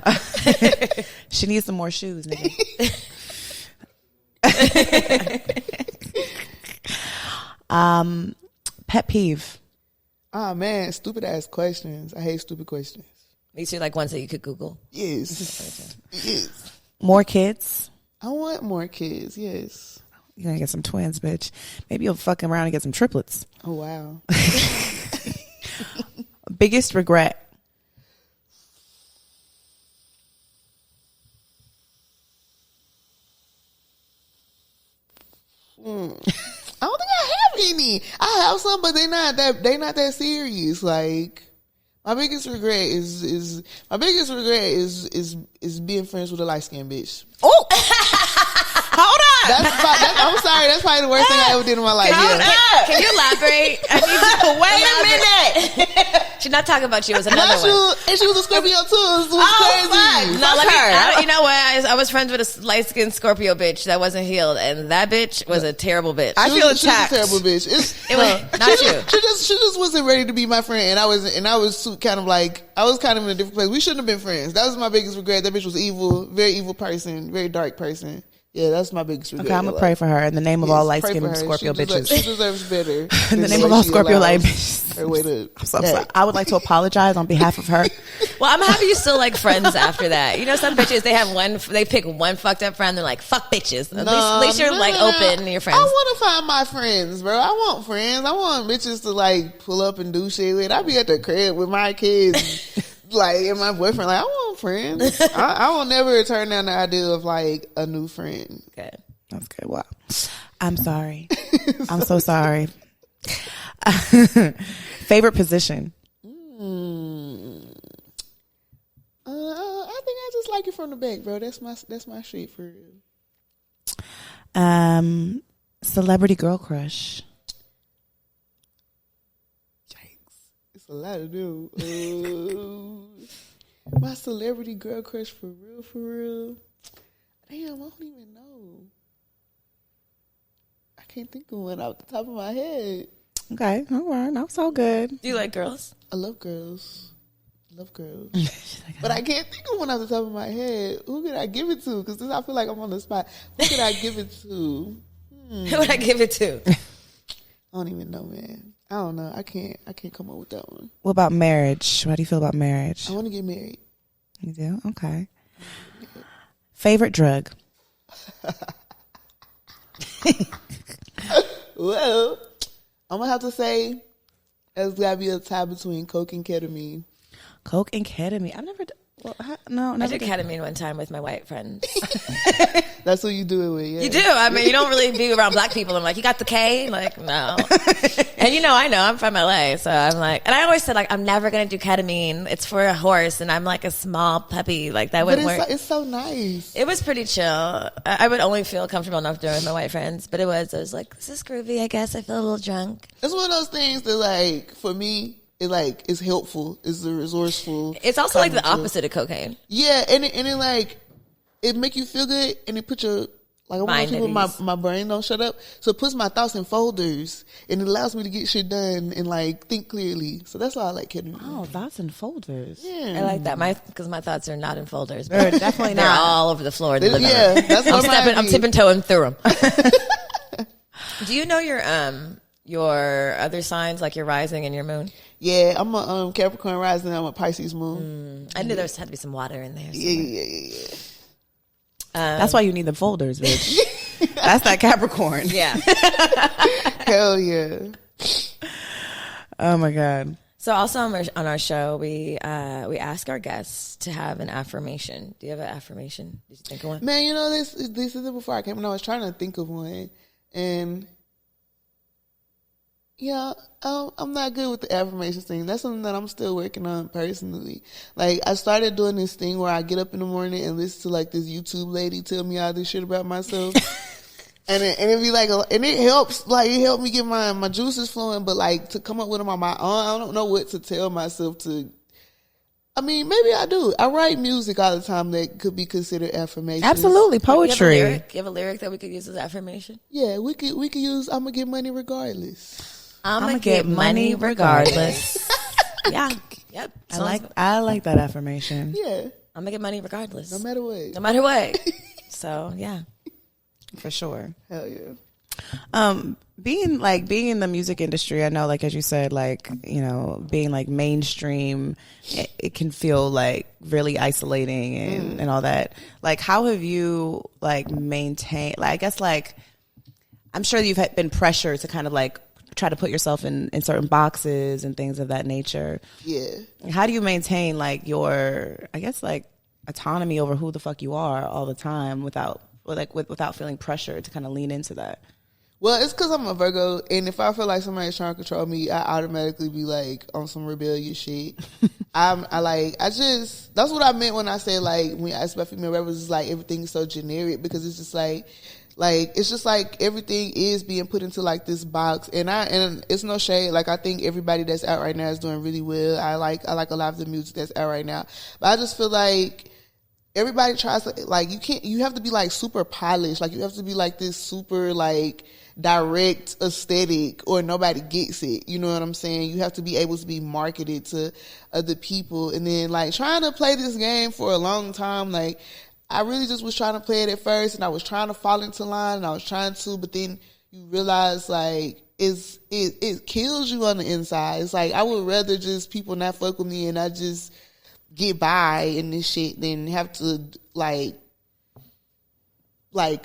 She needs some more shoes, nigga. Pet peeve? Oh man, stupid ass questions. I hate stupid questions. These are like ones that you could Google. Yes. Yes. More kids? I want more kids. Yes. You're gonna get some twins, bitch. Maybe you'll fuck around and get some triplets. Oh wow. Biggest regret? I don't think I have any. I have some, but they not that serious. Like my biggest regret is being friends with a light skinned bitch. Oh, Hold up. I'm sorry. That's probably the worst thing I ever did in my life. Can you elaborate? I need you to wait a minute. She's not talking about you. It was another one. And she was a Scorpio too. It was crazy. No, you know what? I was friends with a light skinned Scorpio bitch that wasn't healed, and that bitch was a terrible bitch. I feel attacked. She was a terrible bitch. It was not you. She just wasn't ready to be my friend, and I was kind of like, I was kind of in a different place. We shouldn't have been friends. That was my biggest regret. That bitch was evil, very evil person, very dark person. Yeah, that's my biggest regret. Okay, I'm gonna pray for her in the name of all light skinned Scorpio bitches. She deserves better. In the name of all Scorpio light bitches. I'm sorry. I would like to apologize on behalf of her. Well, I'm happy you still like friends after that. You know, some bitches they pick one fucked up friend. They're like, fuck bitches. At least you're like open and your friends. I want to find my friends, bro. I want friends. I want bitches to like pull up and do shit with. I be at the crib with my kids. Like, and my boyfriend, like, I want friends. I will never turn down the idea of like a new friend. Okay. That's good. Wow. I'm sorry. I'm so sorry. Favorite position? I think I just like it from the back, bro. That's my shit for real. Celebrity girl crush. A lot to do. My celebrity girl crush for real. Damn, I don't even know. I can't think of one off the top of my head. Okay, all right, that's so good. Do you like girls? I love girls. But I can't think of one off the top of my head. Who could I give it to? Because I feel like I'm on the spot. Who could I give it to? Who would I give it to? I don't even know, man. I don't know. I can't come up with that one. What about marriage? How do you feel about marriage? I want to get married. You do? Okay. Favorite drug? Well, I'm gonna have to say it's gotta be a tie between coke and ketamine. Coke and ketamine. I've never. I did ketamine one time with my white friends. That's what you do it with, yeah. You do. I mean, you don't really be around black people. I'm like, you got the K? Like, no. And I know. I'm from LA. So I'm like, and I always said, like, I'm never going to do ketamine. It's for a horse. And I'm like a small puppy. Like, that wouldn't work. It's so nice. It was pretty chill. I would only feel comfortable enough doing it with my white friends. But I was like, this is groovy. I guess I feel a little drunk. It's one of those things that, like, for me, it's helpful. It's resourceful. It's also like the opposite of cocaine. Yeah, and it like it make you feel good, and it put your like my brain don't shut up, so it puts my thoughts in folders, and it allows me to get shit done and like think clearly. So that's why I like ketamine. Oh, thoughts in folders. Yeah, I like that. Because my thoughts are not in folders. They're definitely they're not all over the floor. Yeah, that's what I'm tipping toeing through them. Do you know your other signs, like your rising and your moon? Yeah, I'm a Capricorn rising. I'm a Pisces moon. I knew there had to be some water in there. Yeah. That's why you need the folders, bitch. That's that Capricorn. Yeah. Hell yeah. Oh my God. So also on our show, we ask our guests to have an affirmation. Do you have an affirmation? Did you think of one? Man, this is it before I came, and I was trying to think of one, and yeah, I'm not good with the affirmations thing. That's something that I'm still working on personally. Like, I started doing this thing where I get up in the morning and listen to like this YouTube lady tell me all this shit about myself. and it be like, and it helps, like, it helped me get my juices flowing, but like to come up with them on my own, I don't know what to tell myself to. I mean, maybe I do. I write music all the time that could be considered affirmations. Absolutely, poetry. You have a lyric that we could use as affirmation? Yeah, we could use I'm gonna get money regardless. I'm gonna get money regardless. Yeah. Yep. I like that affirmation. Yeah. I'm gonna get money regardless. No matter what. No matter what. So yeah. For sure. Hell yeah. Being in the music industry, I know, like, as you said, like, being like mainstream, it can feel like really isolating and all that. Like, how have you like maintained, like, I guess, like, I'm sure you've been pressured to kind of like try to put yourself in certain boxes and things of that nature. Yeah. How do you maintain like your, I guess, like, autonomy over who the fuck you are all the time without feeling pressure to kind of lean into that? Well, it's because I'm a Virgo, and if I feel like somebody's trying to control me, I automatically be like on some rebellious shit. That's what I meant when I say, like, when I ask about female rappers, it's like everything's so generic, because it's just like Like, it's just like everything is being put into like this box, and it's no shade. Like, I think everybody that's out right now is doing really well. I like a lot of the music that's out right now, but I just feel like everybody tries to, like, you have to be like super polished. Like, you have to be like this super like direct aesthetic or nobody gets it. You know what I'm saying? You have to be able to be marketed to other people, and then like trying to play this game for a long time, like, I really just was trying to play it at first, and I was trying to fall into line, and I was trying to, but then you realize, like, it kills you on the inside. It's like, I would rather just people not fuck with me and I just get by in this shit than have to, like I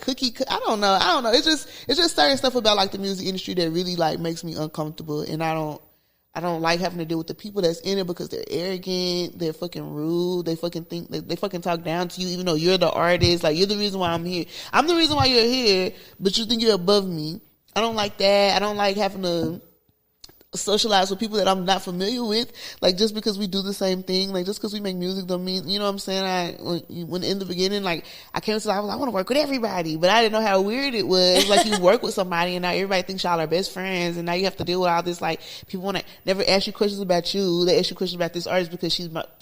don't know. It's just certain stuff about, like, the music industry that really, like, makes me uncomfortable, and I don't like having to deal with the people that's in it because they're arrogant, they're fucking rude, they fucking think, they fucking talk down to you even though you're the artist. Like, you're the reason why I'm here. I'm the reason why you're here, but you think you're above me. I don't like that. I don't like having to socialize with people that I'm not familiar with. Like, just because we do the same thing, like, just because we make music don't mean, you know what I'm saying? When in the beginning, like, I came to, I was like, I want to work with everybody, but I didn't know how weird it was. Like, you work with somebody and now everybody thinks y'all are best friends, and now you have to deal with all this, like, people want to never ask you questions about you. They ask you questions about this artist because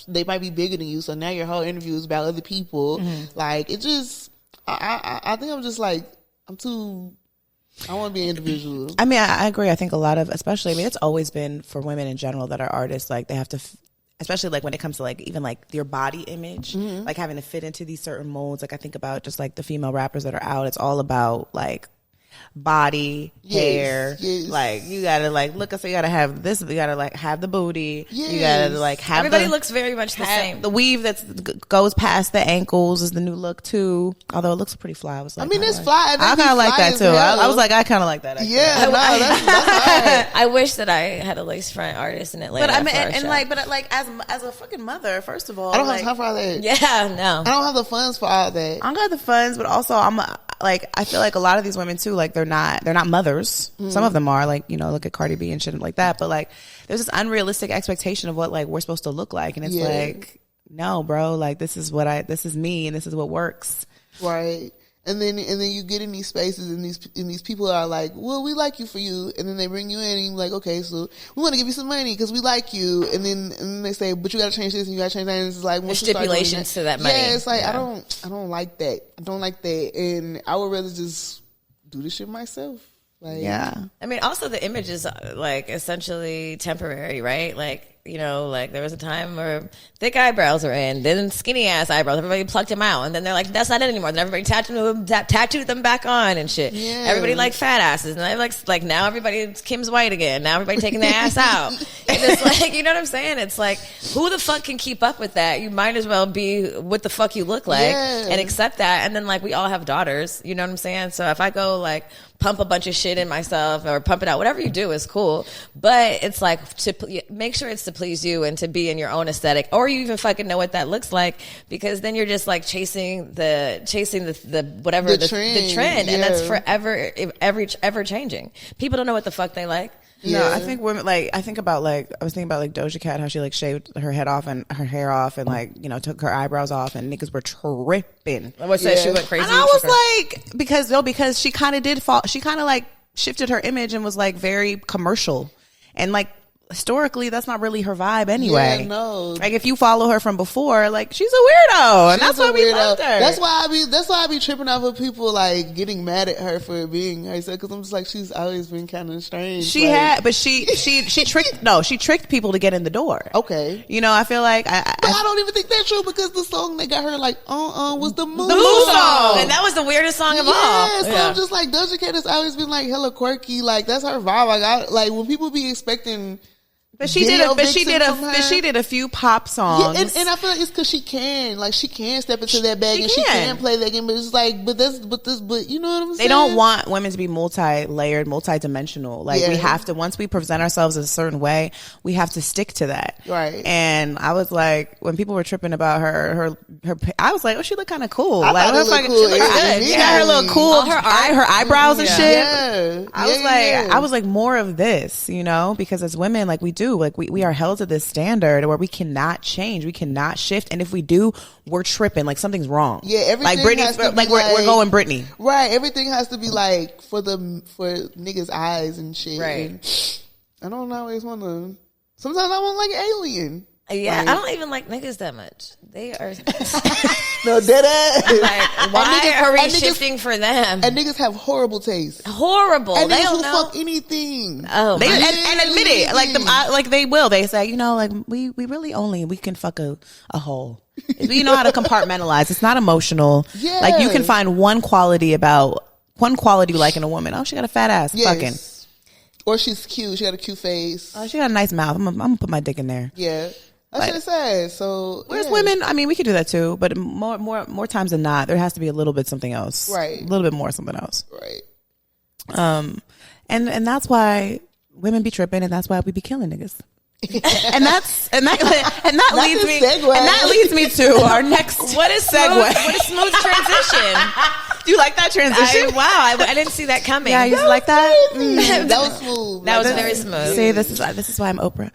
they might be bigger than you, so now your whole interview is about other people. Mm-hmm. Like, it just, I think I'm just like, I want to be an individual. I mean, I agree. I think a lot of, especially, I mean, it's always been for women in general that are artists, like, they have to, especially, like, when it comes to, like, even, like, your body image, mm-hmm. like, having to fit into these certain molds. Like, I think about just, like, the female rappers that are out. It's all about, like, body, hair, like, you gotta, like, look, so you gotta have this, you gotta, like, have the booty, you gotta, like, have everybody looks very much the same. The weave that goes past the ankles is the new look too, although it looks pretty fly. I was like, I mean, it's fly. I kind of like that too. I was like, I kind of like that, actually. Yeah, that's right. I wish that I had a lace front artist in Atlanta. But I mean, as a fucking mother, first of all, I don't have time for all that. Yeah, no, I don't have the funds for all that. I don't got the funds, but also I feel like a lot of these women too, like, they're not mothers. Mm. Some of them are, like, you know, look at Cardi B and shit like that. But, like, there's this unrealistic expectation of what, like, we're supposed to look like, and it's like, no, bro, like, this is me, and this is what works. Right. And then you get in these spaces, and these people are like, well, we like you for you, and then they bring you in, and you're like, okay, so we want to give you some money because we like you, and then they say, but you got to change this and you got to change that, and it's like, there's stipulations to that money. Yeah, it's like, I don't like that. I don't like that, and I would rather just do this shit myself. Like, yeah. I mean, also the image is, like, essentially temporary, right? Like, you know, like, there was a time where thick eyebrows were in, then skinny ass eyebrows. Everybody plucked them out, and then they're like, that's not it anymore. Then everybody tattooed them back on and shit. Yeah. Everybody liked fat asses, and I like now everybody's Kim's white again. Now everybody taking their ass out. And it's like, you know what I'm saying? It's like, who the fuck can keep up with that? You might as well be what the fuck you look like and accept that. And then, like, we all have daughters. You know what I'm saying? So if I go, like, pump a bunch of shit in myself or pump it out, whatever you do is cool, but it's like, to make sure it's to please you and to be in your own aesthetic, or you even fucking know what that looks like, because then you're just, like, chasing the trend, and that's forever ever changing. People don't know what the fuck they like. Yeah. No, I think women, like, I was thinking about, like, Doja Cat, how she, like, shaved her head off and her hair off and, like, you know, took her eyebrows off, and niggas were tripping. I would say she went crazy. And I was like, because she kind of did fall, she kind of, like, shifted her image and was, like, very commercial, and, like, historically that's not really her vibe anyway. Yeah, no. Like, if you follow her from before, like, she's a weirdo, and that's why we loved her. That's why I be tripping off of people, like, getting mad at her for being her, because I'm just like, she's always been kind of strange. She tricked people to get in the door. Okay, you know, I feel like but I don't even think that's true, because the song that got her, like, was the Moo song, and that was the weirdest song of all. So I'm just like, Doja Cat has always been, like, hella quirky, like, that's her vibe. Like when people be expecting. But she did a few pop songs. Yeah, and I feel like it's because she can step into that bag, and she can play that game. But it's like, but you know what I'm saying? They don't want women to be multi-layered, multi-dimensional. Like, we have to, once we present ourselves a certain way, we have to stick to that. Right. And I was like, when people were tripping about her, I was like, oh, she looked kind of cool. I thought it looked cool. She looked good. She got her little cool, her eyebrows and shit. Yeah. I was like, more of this, you know, because as women, like, we do. Like we are held to this standard where we cannot change, we cannot shift, and if we do, we're tripping. Like something's wrong. Yeah, everything like Britney, has to like be we're going Britney. Right, everything has to be like for niggas' eyes and shit. Right. And I don't always want to. Sometimes I want like Alien. Yeah, Like, I don't even like niggas that much. They are no dead ass. like, why are we shifting for them? And niggas have horrible taste. Horrible. And They niggas don't will know. fuck anything. Oh, They, my- and admit it, like they will. They say, you know, like we really only we can fuck a hole. We know how to compartmentalize. It's not emotional. Yeah. Like you can find one quality you like in a woman. Oh, she got a fat ass. Yes. Fucking. Or she's cute. She got a cute face. Oh, she got a nice mouth. I'm gonna put my dick in there. Yeah. That's Like- just sad. So Whereas yeah. women, I mean, we could do that too, but more times than not, there has to be a little bit something else, Right. A little bit more something else. Right. And that's why women be tripping, and that's why we be killing niggas. and that leads me to our next what a segue. What a smooth transition. Do you like that transition? I didn't see that coming. Yeah, you just like that? That was smooth. That was very smooth. See, this is why I'm Oprah.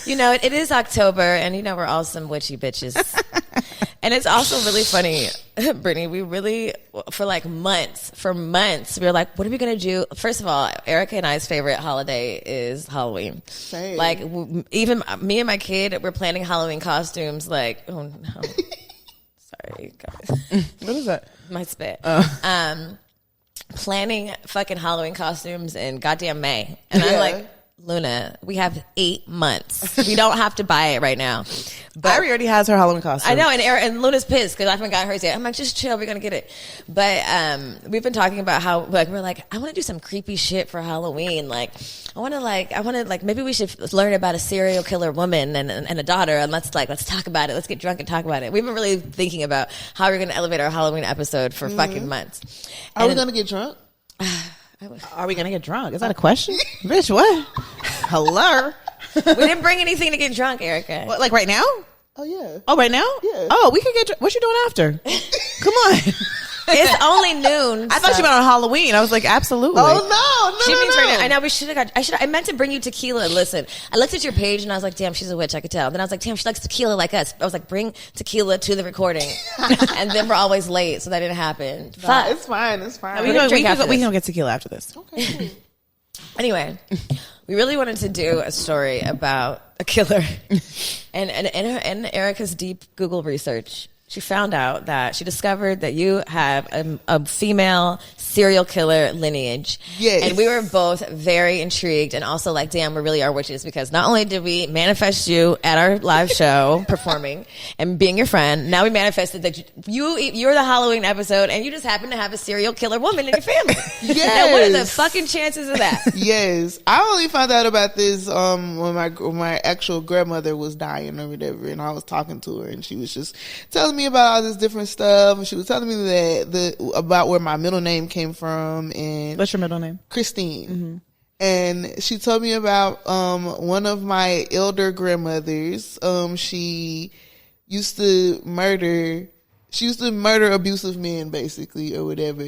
You know, it is October, and you know we're all some witchy bitches. And it's also really funny, Brittany. We really, for months, we were like, what are we going to do? First of all, Erica and I's favorite holiday is Halloween. Same. Like, even me and my kid, we're planning Halloween costumes. Like, oh no. Sorry, guys. What is that? My spit. Planning fucking Halloween costumes in goddamn May. And I'm Yeah. like, Luna, we have 8 months. We don't have to buy it right now. But Ari already has her Halloween costume. I know, and Luna's pissed because I haven't got hers yet. I'm like, just chill, we're gonna get it. But we've been talking about how we're like, I want to do some creepy shit for Halloween. Like, I want to maybe we should learn about a serial killer woman and a daughter, and let's talk about it. Let's get drunk and talk about it. We've been really thinking about how we're gonna elevate our Halloween episode for fucking months. Are we gonna get drunk? Are we gonna get drunk? Is that a question? Bitch, what? Hello? We didn't bring anything to get drunk, Erica. What, like right now? Oh yeah. Oh, right now? Yeah. Oh, we could get drunk. What you doing after? Come on. It's only noon. I thought you meant on Halloween. I was like, absolutely. Oh no, She means no. right now. I know we should have got. I meant to bring you tequila. Listen, I looked at your page and I was like, damn, she's a witch. I could tell. Then I was like, damn, she likes tequila like us. I was like, bring tequila to the recording, and then we're always late, so that didn't happen. Nah, Fuck. it's fine. It's fine. We We're gonna drink can after we this. can get tequila after this. Okay. Anyway, we really wanted to do a story about a killer, and in Erica's deep Google research, she found out that she discovered that you have a female serial killer lineage. Yes. And we were both very intrigued and also like, damn, we really are witches, because not only did we manifest you at our live show performing and being your friend, now we manifested that you're the Halloween episode and you just happen to have a serial killer woman in your family. Yes. Now, what are the fucking chances of that? Yes, I only found out about this when my actual grandmother was dying or whatever, and I was talking to her, and she was just telling me about all this different stuff, and she was telling me that about where my middle name came from, and What's your middle name? Christine. Mm-hmm. And she told me about one of my elder grandmothers. She used to murder abusive men, basically, or whatever.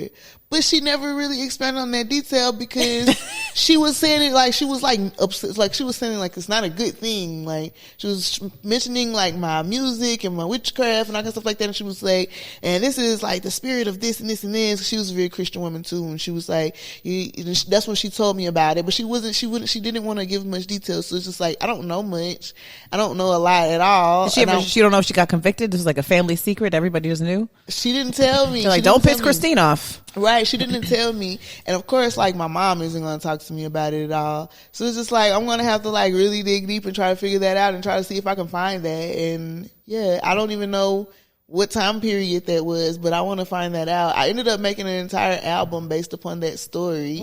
But she never really expanded on that detail because she was saying it like she was like upset, like she was saying like it's not a good thing. Like she was mentioning like my music and my witchcraft and all that stuff like that. And she was like, and this is like the spirit of this and this and this. She was a very Christian woman too, and she was like, that's when she told me about it. But she didn't want to give much detail. So it's just like I don't know much. I don't know a lot at all. She don't know if she got convicted. This was like a family secret. Everybody just knew. She didn't tell me. She's like, She don't didn't piss tell me. Christine off. Right, she didn't tell me. And of course, like, my mom isn't going to talk to me about it at all. So it's just like, I'm going to have to, like, really dig deep and try to figure that out and try to see if I can find that. And, yeah, I don't even know what time period that was, but I want to find that out. I ended up making an entire album based upon that story.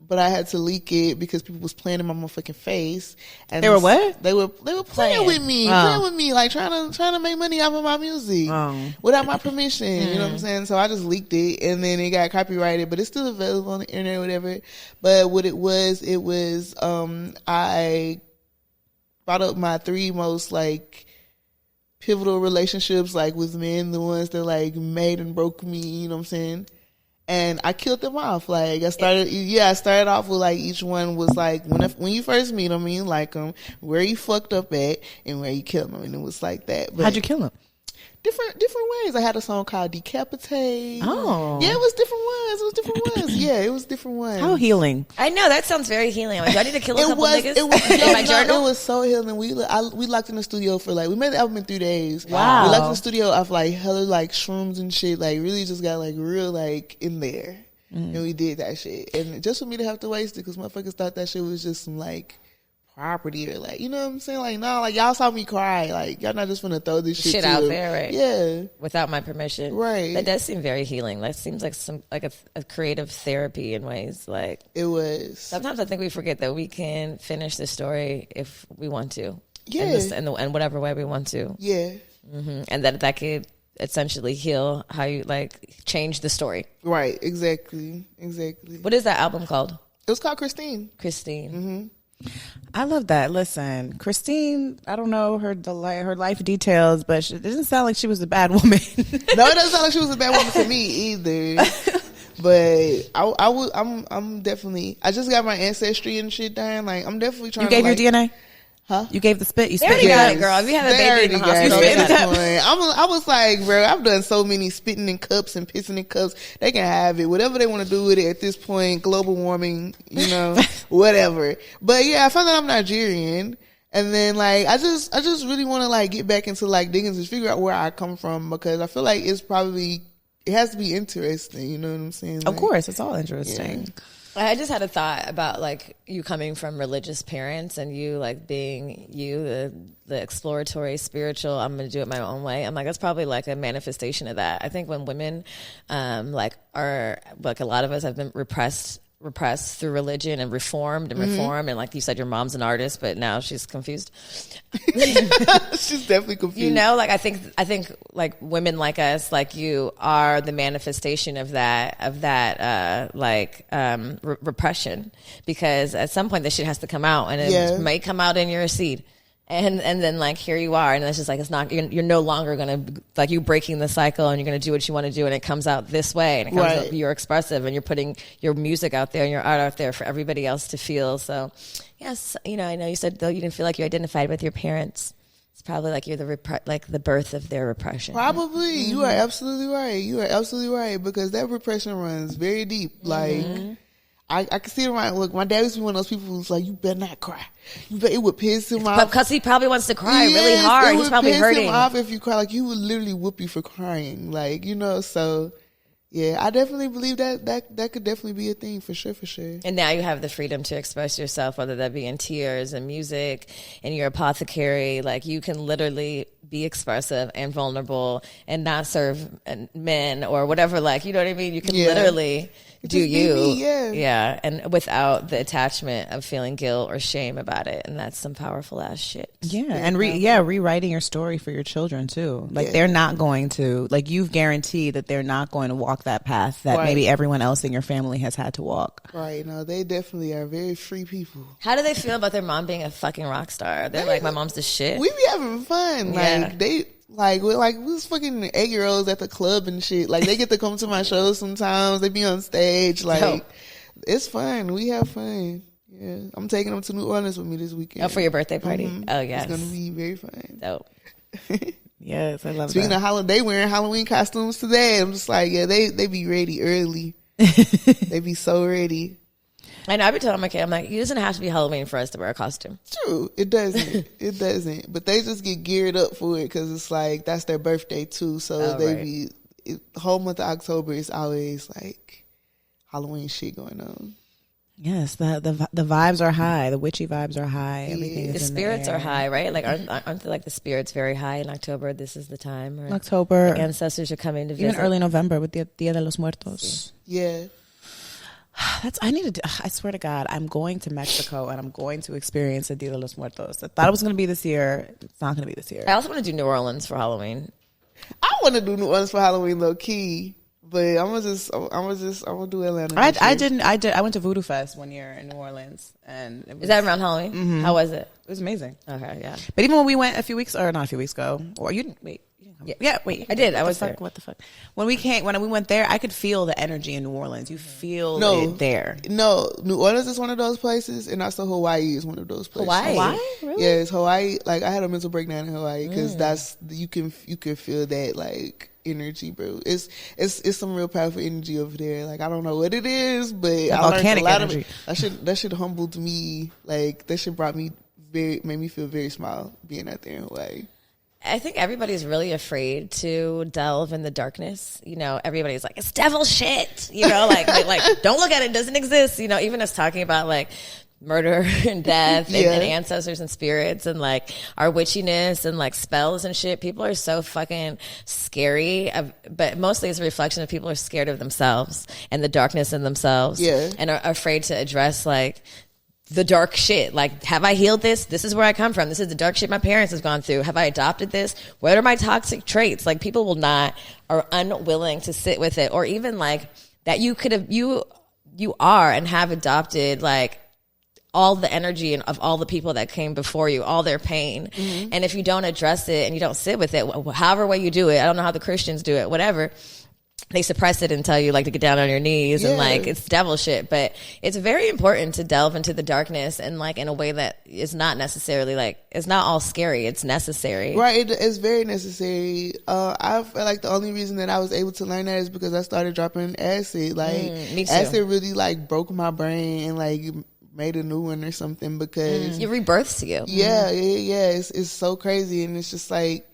But I had to leak it because people was playing in my motherfucking face. And They were what? They were playing with me, like trying to make money off of my music without my permission. You know what I'm saying? So I just leaked it, and then it got copyrighted, but it's still available on the internet, or whatever. But what it was I brought up my 3 most like pivotal relationships, like with men, the ones that like made and broke me. You know what I'm saying? And I killed them off. Like I started off with like each one was like when you first meet them, you like them, where you fucked up at, and where you killed them, and it was like that. But how'd you kill them? Different ways. I had a song called Decapitate. Oh. Yeah, it was different ones. Yeah, it was different ones. How healing. I know, that sounds very healing. Like, do I need to kill a couple niggas? It was, in my journal? It was so healing. We locked in the studio for like, we made the album in 3 days. Wow. We locked in the studio off like hella like shrooms and shit. Like really just got like real like in there. And we did that shit. And just for me to have to waste it, because motherfuckers thought that shit was just some like property or like, you know what I'm saying? Like, no, like y'all saw me cry. Like, y'all not just gonna throw this shit out there, right? Yeah. Without my permission. Right. That does seem very healing. That seems like a creative therapy in ways. Like, it was. Sometimes I think we forget that we can finish the story if we want to. Yeah. In whatever way we want to. Yeah. Mm-hmm. And that could essentially heal how you like change the story. Right. Exactly. What is that album called? It was called Christine. Christine. I love that. Listen, Christine, I don't know her life details, but it doesn't sound like she was a bad woman. No, it doesn't sound like she was a bad woman to me either. But I'm definitely. I just got my ancestry and shit done. Like I'm definitely trying. You gave your DNA. Huh? You gave the spit. You They spit. already got it, girl. If you have a baby in the hospital, at this point. I was like, bro, I've done so many spitting in cups and pissing in cups. They can have it, whatever they want to do with it at this point. Global warming, you know, whatever. But yeah, I found out I'm Nigerian, and then like I just really want to like get back into like digging to figure out where I come from, because I feel like it has to be interesting. You know what I'm saying? Of course, it's all interesting. Yeah. I just had a thought about like you coming from religious parents and you like being the exploratory spiritual, I'm going to do it my own way. I'm like, that's probably like a manifestation of that. I think when women like are like a lot of us have been repressed through religion and reformed and like you said, your mom's an artist, but now she's confused. She's definitely confused. You know, like I think like women like us, like you, are the manifestation of that repression, because at some point this shit has to come out, and it may come out in your seed. And then like here you are, and it's just like it's not, you're no longer gonna like, you breaking the cycle, and you're gonna do what you want to do, and it comes out this way, and it comes out, you're expressive, and you're putting your music out there and your art out there for everybody else to feel. So yes, you know, I know you said though you didn't feel like you identified with your parents. It's probably like you're the birth of their repression. Probably. You are absolutely right, because that repression runs very deep. Like I can see it around. Look, my dad used to be one of those people who's like, you better not cry. It would piss him off. Because he probably wants to cry really hard. He's probably hurting. It would piss him off if you cry. Like, he would literally whoop you for crying. Like, you know, so yeah, I definitely believe that could definitely be a thing for sure. And now you have the freedom to express yourself, whether that be in tears and music and your apothecary. Like, you can literally be expressive and vulnerable and not serve men or whatever. Like, you know what I mean? You can literally do you. Yeah. And without the attachment of feeling guilt or shame about it. And that's some powerful ass shit. Yeah. And rewriting your story for your children too. Like they're not going to, like, you've guaranteed that they're not going to walk that path that maybe everyone else in your family has had to walk. Right. No, they definitely are very free people. How do they feel about their mom being a fucking rock star? They're like, my mom's the shit. We be having fun. Like, they... Like, we're these fucking 8-year-olds at the club and shit. Like, they get to come to my shows sometimes. They be on stage. Like, it's fun. We have fun. Yeah. I'm taking them to New Orleans with me this weekend. Oh, for your birthday party? Mm-hmm. Oh, yes. It's going to be very fun. Dope. Yes, I love Speaking that. of holiday, wearing Halloween costumes today. I'm just like, yeah, they be ready early. They be so ready. I know. I've been telling my kid, I'm like, it doesn't have to be Halloween for us to wear a costume. True. It doesn't. It doesn't. But they just get geared up for it because it's like, that's their birthday too. So the whole month of October is always like Halloween shit going on. Yes, the vibes are high. The witchy vibes are high. Everything The is spirits in the are high, right? Like, aren't like the spirits very high in October? This is the time. Or October. like ancestors are coming to visit. Even early November with the Dia de los Muertos. Yeah. I swear to God, I'm going to Mexico and I'm going to experience the Dia de los Muertos. I thought it was going to be this year. It's not going to be this year. I also want to do New Orleans for Halloween. I want to do New Orleans for Halloween low key, but But I'm gonna do Atlanta. I went to Voodoo Fest one year in New Orleans, and it was, Is that around Halloween? Mm-hmm. How was it? It was amazing. Okay, yeah. But even when we went not a few weeks ago, or you didn't wait. Yeah, wait. I did. I was there. What the fuck? When we went there, I could feel the energy in New Orleans. You feel it there. No, New Orleans is one of those places, and also Hawaii is one of those places. Hawaii? Really? Yeah, it's Hawaii. Like I had a mental breakdown in Hawaii because that's you can feel that like energy, bro. It's some real powerful energy over there. Like I don't know what it is, but I learned a lot energy. of it. That shit humbled me. Like that shit made me feel very small being out there in Hawaii. I think everybody's really afraid to delve in the darkness. You know, everybody's like, it's devil shit. You know, like don't look at it. It doesn't exist. You know, even us talking about like murder and death and ancestors and spirits and like our witchiness and like spells and shit. People are so fucking scary. But mostly it's a reflection of people are scared of themselves and the darkness in themselves. Yeah. And are afraid to address like the dark shit. Like, have I healed this? This is where I come from. This is the dark shit my parents have gone through. Have I adopted this? What are my toxic traits? Like, people are unwilling to sit with it. Or even like that you are and have adopted like all the energy of all the people that came before you, all their pain. Mm-hmm. And if you don't address it and you don't sit with it, however way you do it, I don't know how the Christians do it, whatever, they suppress it and tell you like to get down on your knees and like it's devil shit. But it's very important to delve into the darkness and like in a way that is not necessarily like, it's not all scary. It's necessary. Right. It's very necessary. I feel like the only reason that I was able to learn that is because I started dropping acid. Like me too. acid really like broke my brain and like made a new one or something because it rebirths you. Yeah. It's so crazy. And it's just like,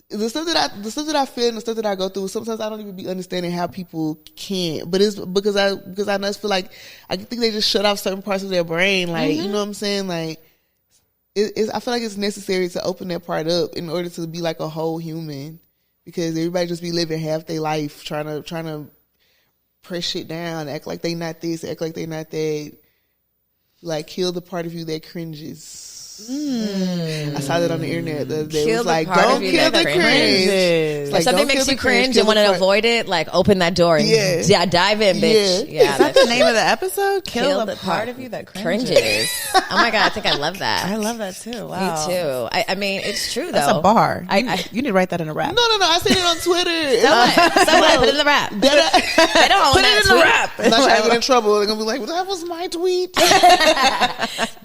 the stuff that I feel and the stuff that I go through, sometimes I don't even be understanding how people can't. But it's because I just feel like I think they just shut off certain parts of their brain. Like you know what I'm saying? Like I feel like it's necessary to open that part up in order to be like a whole human. Because everybody just be living half their life trying to press shit down, act like they not this, act like they not that. Like kill the part of you that cringes. I saw that on the internet the other day. It was like, don't kill the cringe. Like, something makes you cringe and want to avoid it, like open that door and dive in, bitch. Yeah. Is that the name of the episode? Kill the part of you that cringes. Oh my God, I think I love that. I love that too. Wow. Me too. I mean, it's true though. That's a bar. You need to write that in a rap. No. I seen it on Twitter. Someone put it in the rap. They don't own put it in the rap. I'm not trying to get in trouble. They're gonna be like, well, that was my tweet.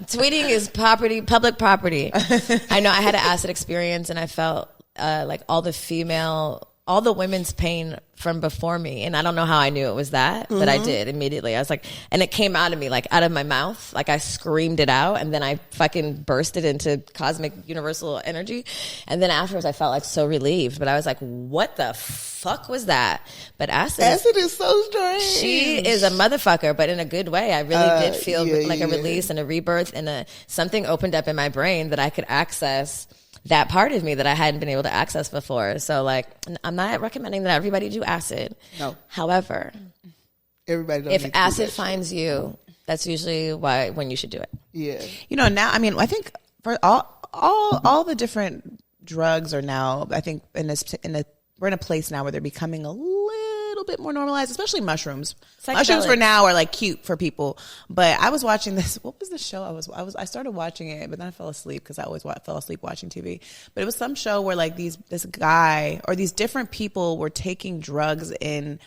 Tweeting is public property. I know I had an acid experience and I felt like all the women's pain from before me. And I don't know how I knew it was that, but I did immediately. I was like, and it came out of me, like out of my mouth. Like I screamed it out and then I fucking bursted into cosmic universal energy. And then afterwards I felt like so relieved, but I was like, what the fuck was that? But acid is so strange. She is a motherfucker, but in a good way. I really did feel like a release and a rebirth and something opened up in my brain that I could access that part of me that I hadn't been able to access before. So like, I'm not recommending that everybody do acid. No. However, everybody if acid finds you, that's usually when you should do it. Yeah. You know, now, I mean, I think for all the different drugs are now, I think we're in a place now where they're becoming a little bit more normalized, especially mushrooms. Mushrooms for now are like cute for people. But I was watching this. What was the show? I started watching it, but then I fell asleep because I always fell asleep watching TV. But it was some show where like this guy or these different people were taking drugs in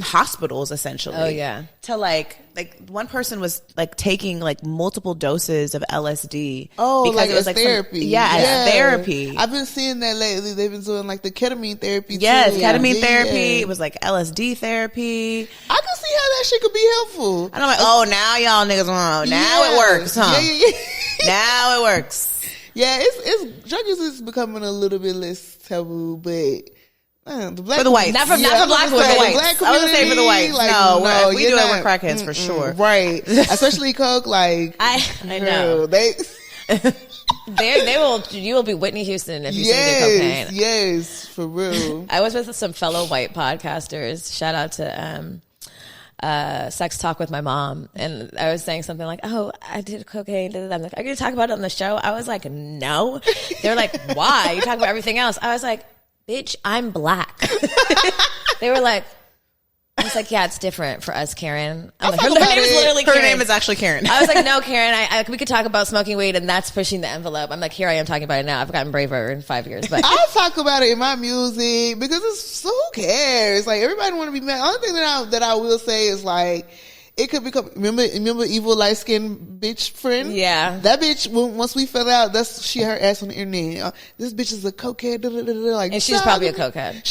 hospitals essentially. Oh yeah. To like one person was like taking like multiple doses of LSD. Oh, because like it was as like therapy. As therapy. I've been seeing that lately. They've been doing like the ketamine therapy. Yes, too. ketamine therapy. It was like LSD therapy. I can see how that shit could be helpful. And I'm like, oh, now y'all niggas know. Now it works, huh? Yeah. Now it works. Yeah, it's drug use is becoming a little bit less taboo, but for the whites, not for black women. I was say for the whites. Like, no, we do it with crackheads for sure, right? Especially coke. Like I know they will. You will be Whitney Houston if you say cocaine. Yes, for real. I was with some fellow white podcasters. Shout out to Sex Talk with My Mom, and I was saying something like, "Oh, I did cocaine." I'm like, "Are you gonna talk about it on the show?" I was like, "No." They're like, "Why? You talk about everything else." I was like, bitch, I'm black. They were like, I was like, yeah, it's different for us, Karen. I'm like, her name is literally Karen. Her name is actually Karen. I was like, no, Karen, we could talk about smoking weed, and that's pushing the envelope. I'm like, here I am talking about it now. I've gotten braver in 5 years. But I'll talk about it in my music because it's so who cares? Like, everybody want to be mad. The only thing that I will say is like, it could become, remember evil light skinned bitch friend? Yeah. That bitch, once we found out, she her ass on the internet. This bitch is a cokehead. Like, and she's probably a cokehead.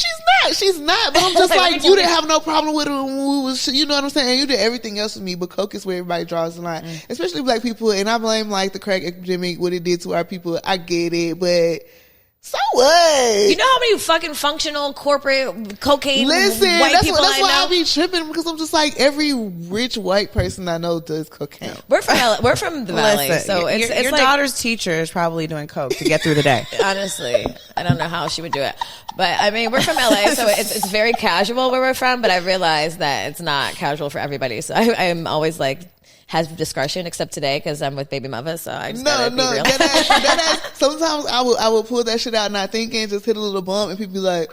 She's not. But I'm just like, you didn't have no problem with it when we was, you know what I'm saying? And you did everything else with me, but coke is where everybody draws the line. Especially black people. And I blame like the crack epidemic, what it did to our people. I get it, but so what? You know how many fucking functional corporate cocaine white people that's I why know? I be tripping, because I'm just like, every rich white person I know does cocaine. We're from the Valley, so it's your like, daughter's teacher is probably doing coke to get through the day. honestly, I don't know how she would do it, but I mean, we're from LA, so it's very casual where we're from. But I realize that it's not casual for everybody. So I'm always like, has discretion, except today because I'm with BbyMutha, so I just gotta be real. That sometimes I will pull that shit out not thinking, just hit a little bump, and people be like,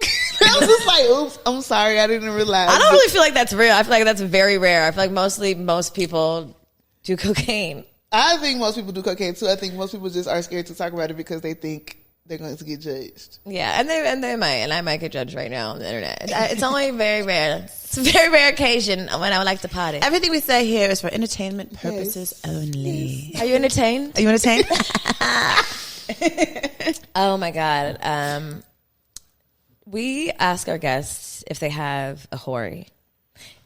I was just like, oops, I'm sorry, I didn't realize. I don't really feel like that's real. I feel like that's very rare. I feel like most people do cocaine. I think most people do cocaine too. I think most people just are scared to talk about it because they think they're going to get judged. Yeah, and they might, and I might get judged right now on the internet. It's only very rare. It's a very rare occasion when I would like to party. Everything we say here is for entertainment purposes only. Are you entertained? Are you entertained? Oh my God. We ask our guests if they have a hoary.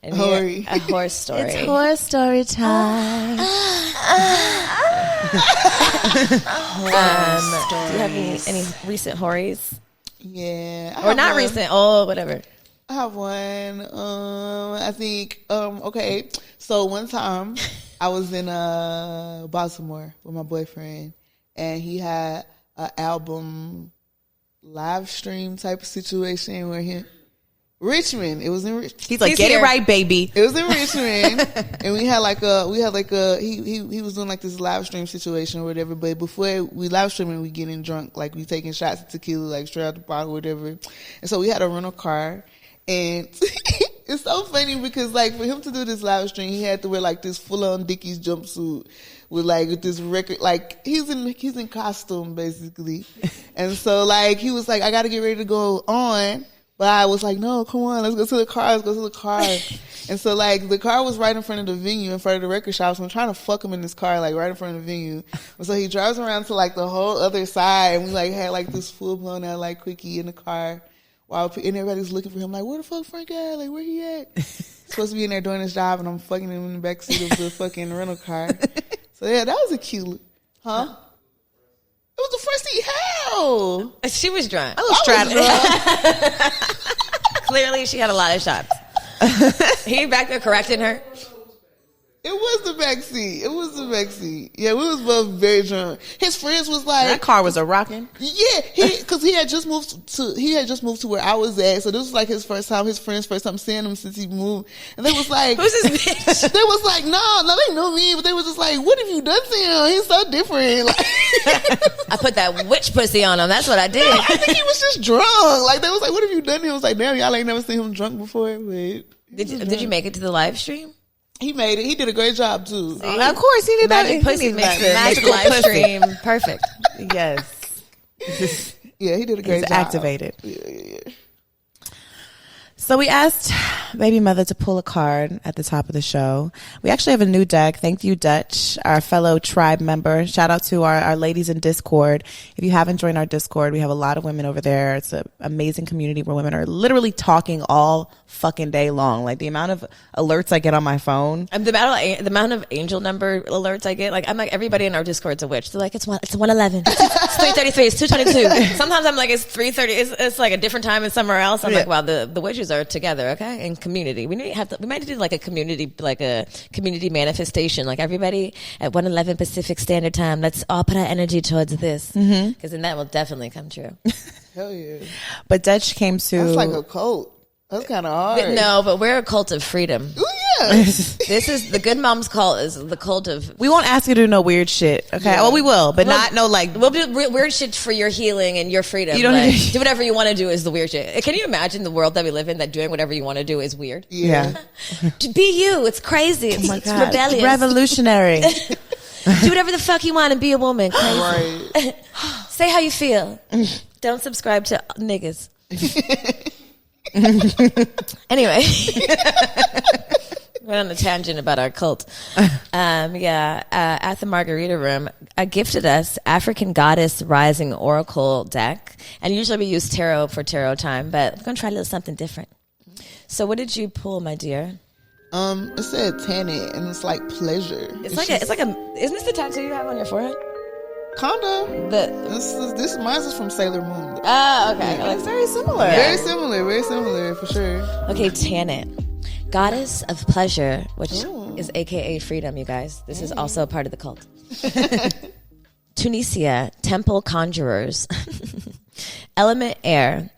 A horse story. It's horse story time. Do you have any recent hories? Yeah. Or not recent. Oh, whatever. I have one. I think, okay. So one time I was in Baltimore with my boyfriend, and he had an album live stream type of situation where Richmond. It was in Richmond. He's like, get it right, baby. It was in Richmond, and we had he was doing like this live stream situation or whatever. But before we live streaming, we getting drunk, like we taking shots of tequila, like straight out the bottle, or whatever. And so we had a rental car, and it's so funny because like for him to do this live stream, he had to wear like this full on Dickies jumpsuit with this record, like he's in costume basically, and so like he was like, I got to get ready to go on. But I was like, no, come on, let's go to the car. And so, like, the car was right in front of the venue, in front of the record shop. So I'm trying to fuck him in this car, like, right in front of the venue. And so he drives around to, like, the whole other side. And we, like, had, like, this full-blown out, like, quickie in the car. And everybody's looking for him, like, where the fuck Frank at? Like, where he at? He's supposed to be in there doing his job, and I'm fucking him in the backseat of the fucking rental car. So, yeah, that was a cute, huh? It was the first seat. Hell, She was drunk. I was straddling. Clearly, she had a lot of shots. He back there correcting her. It was the back seat. Yeah, we was both very drunk. His friends was like, That car was a rocking. yeah, because he had just moved to where I was at. So this was like his first time, his friends' first time seeing him since he moved. And they was like, Who's this bitch? they was like, no, they knew me, but they was just like, what have you done to him? He's so different. Like, I put that witch pussy on him. That's what I did. I think he was just drunk. Like, they was like, what have you done to him? I was like, damn, y'all ain't never seen him drunk before. But Did you make it to the live stream? he made it. He did a great job too. Of course, he did that. Magic pussy makes the magical live stream perfect. Yes. Yeah, he did a great He's job. activated. Yeah. So we asked BbyMutha to pull a card at the top of the show. We actually have a new deck. Thank you, Dutch, our fellow tribe member. Shout out to our ladies in Discord. If you haven't joined our Discord, we have a lot of women over there. It's an amazing community where women are literally talking all fucking day long. Like the amount of alerts I get on my phone. And the amount of angel number alerts I get, like I'm like, everybody in our Discord's a witch. They're like, it's 111, it's 333, it's 222. Sometimes I'm like, it's 330. It's like a different time and somewhere else. I'm like, wow, the witches are together, okay, in community. We might do like a community manifestation, like everybody at 111 Pacific Standard Time. Let's all put our energy towards this, because then that will definitely come true. Hell yeah. But Dutch came to. That's like a cult. That's kind of hard. But we're a cult of freedom. Oh This is the Good Moms cult. Is the cult of. We won't ask you to do no weird shit. Okay. Well, we will, but not no like. We'll do weird shit for your healing and your freedom. You don't like, do whatever you want to do is the weird shit. Can you imagine the world that we live in that doing whatever you want to do is weird? Yeah. To be you, it's crazy. It's, it's rebellious, revolutionary. Do whatever the fuck you want and be a woman. Crazy. Right. Say how you feel. Don't subscribe to niggas. Anyway, went on a tangent about our cult. At the Margarita Room, gifted us African Goddess Rising Oracle deck, and usually we use tarot for tarot time, but we're gonna try a little something different. So, what did you pull, my dear? It said Tanit, and it's like pleasure. It's like a. Isn't this the tattoo you have on your forehead? Kinda. This mine is from Sailor Moon. Oh, okay. Yeah. Like very similar. Very similar for sure. Okay, Tanit, goddess of pleasure, which is AKA freedom. You guys, this is also a part of the cult. Tunisia, temple conjurers. Element air.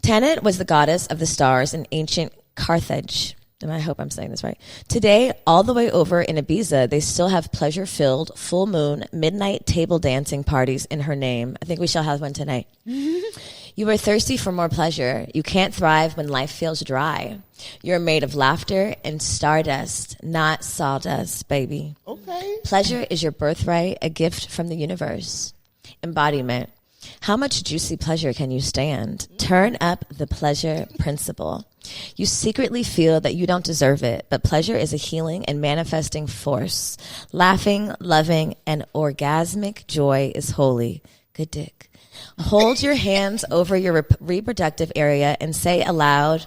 Tanit was the goddess of the stars in ancient Carthage. And I hope I'm saying this right. Today, all the way over in Ibiza, they still have pleasure-filled, full moon, midnight table dancing parties in her name. I think we shall have one tonight. You are thirsty for more pleasure. You can't thrive when life feels dry. You're made of laughter and stardust, not sawdust, baby. Okay. Pleasure is your birthright, a gift from the universe. Embodiment. How much juicy pleasure can you stand? Turn up the pleasure principle. You secretly feel that you don't deserve it, but pleasure is a healing and manifesting force. Laughing, loving, and orgasmic joy is holy. Good dick. Hold your hands over your reproductive area and say aloud,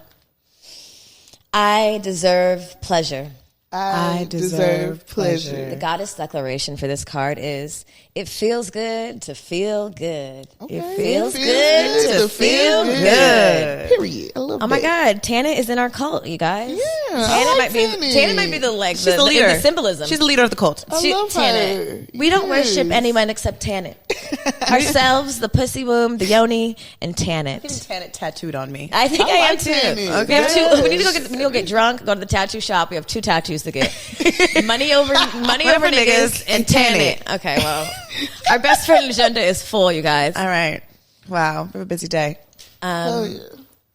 I deserve pleasure. I deserve pleasure. The goddess declaration for this card is, it feels good to feel good. Okay. It feels good to feel good. Period. I love Oh my God, Tanit is in our cult, you guys. Yeah, Tanit might be the like She's the leader. The symbolism. She's the leader of the cult. I love her. We don't worship anyone except Tanit. Ourselves, the pussy womb, the yoni, and Tanit. Tanit tattooed on me. I think I am too. Tanit. Okay. We need to go get drunk, go to the tattoo shop. We have 2 tattoos to get. money over niggas and Tanit. Okay, well, our best friend agenda is full, you guys. All right. Wow. We have a busy day. Oh, yeah.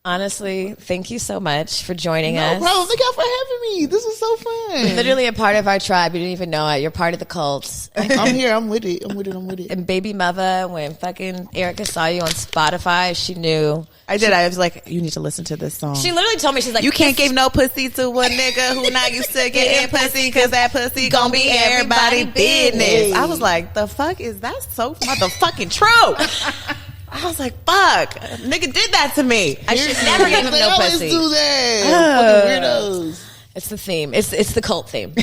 Honestly, thank you so much for joining No us. problem. Thank y'all for having me. This was so fun. Literally a part of our tribe. You didn't even know it. You're part of the cult. I'm here. I'm with it. And BbyMutha, when fucking Erica saw you on Spotify, she knew. I did. I was like, you need to listen to this song. She literally told me, she's like, you can't give no pussy to a nigga who not used to getting pussy, because that pussy gonna be everybody business. I was like, the fuck is that so motherfucking true? I was like, fuck, nigga did that to me. I should never give him no pussy. They always do that. Fucking weirdos. It's the theme. It's the cult theme.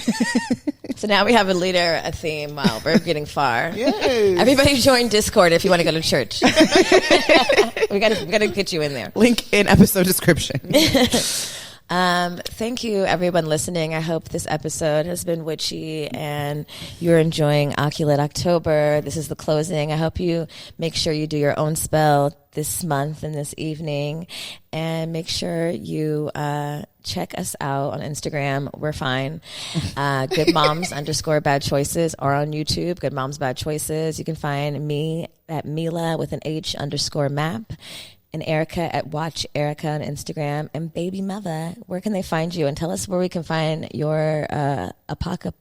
So now we have a theme. Wow, we're getting far. Yes. Everybody join Discord if you want to go to church. we gotta get you in there. Link in episode description. Thank you, everyone listening. I hope this episode has been witchy and you're enjoying Oculate October. This is the closing. I hope you make sure you do your own spell this month and this evening, and make sure you check us out on Instagram. We're fine. Good Moms _Bad Choices, or on YouTube, Good Moms Bad Choices. You can find me at Mila with an H _map. And Erica at Watch Erica on Instagram. And BbyMutha, where can they find you? And tell us where we can find your apothecary.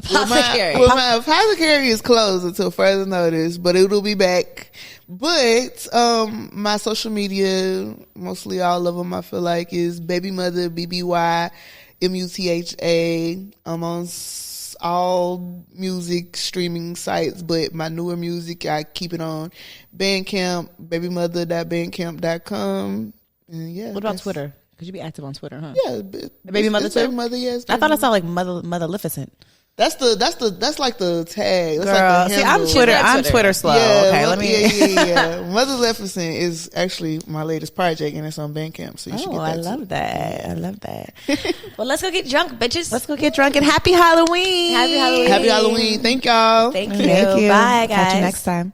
Well, my apothecary is closed until further notice, but it will be back. But my social media, mostly all of them, I feel like, is BbyMutha, BbyMutha. I'm on all music streaming sites, but my newer music, I keep it on Bandcamp, BbyMutha.bandcamp.com. And yeah. What about Twitter? Because you be active on Twitter, huh? Yeah, BbyMutha too. BbyMutha, yes. I thought I saw like Motherlificent. That's like the tag. That's Girl, like the see, handle. I'm Twitter slow. Yeah, okay, let me. Yeah. Motherlificent is actually my latest project, and it's on Bandcamp. So you should get that. I love that. Well, let's go get drunk, bitches. Let's go get drunk, and happy Halloween. Happy Halloween. Happy Halloween. Thank y'all. Thank you. Bye, guys. Catch you next time.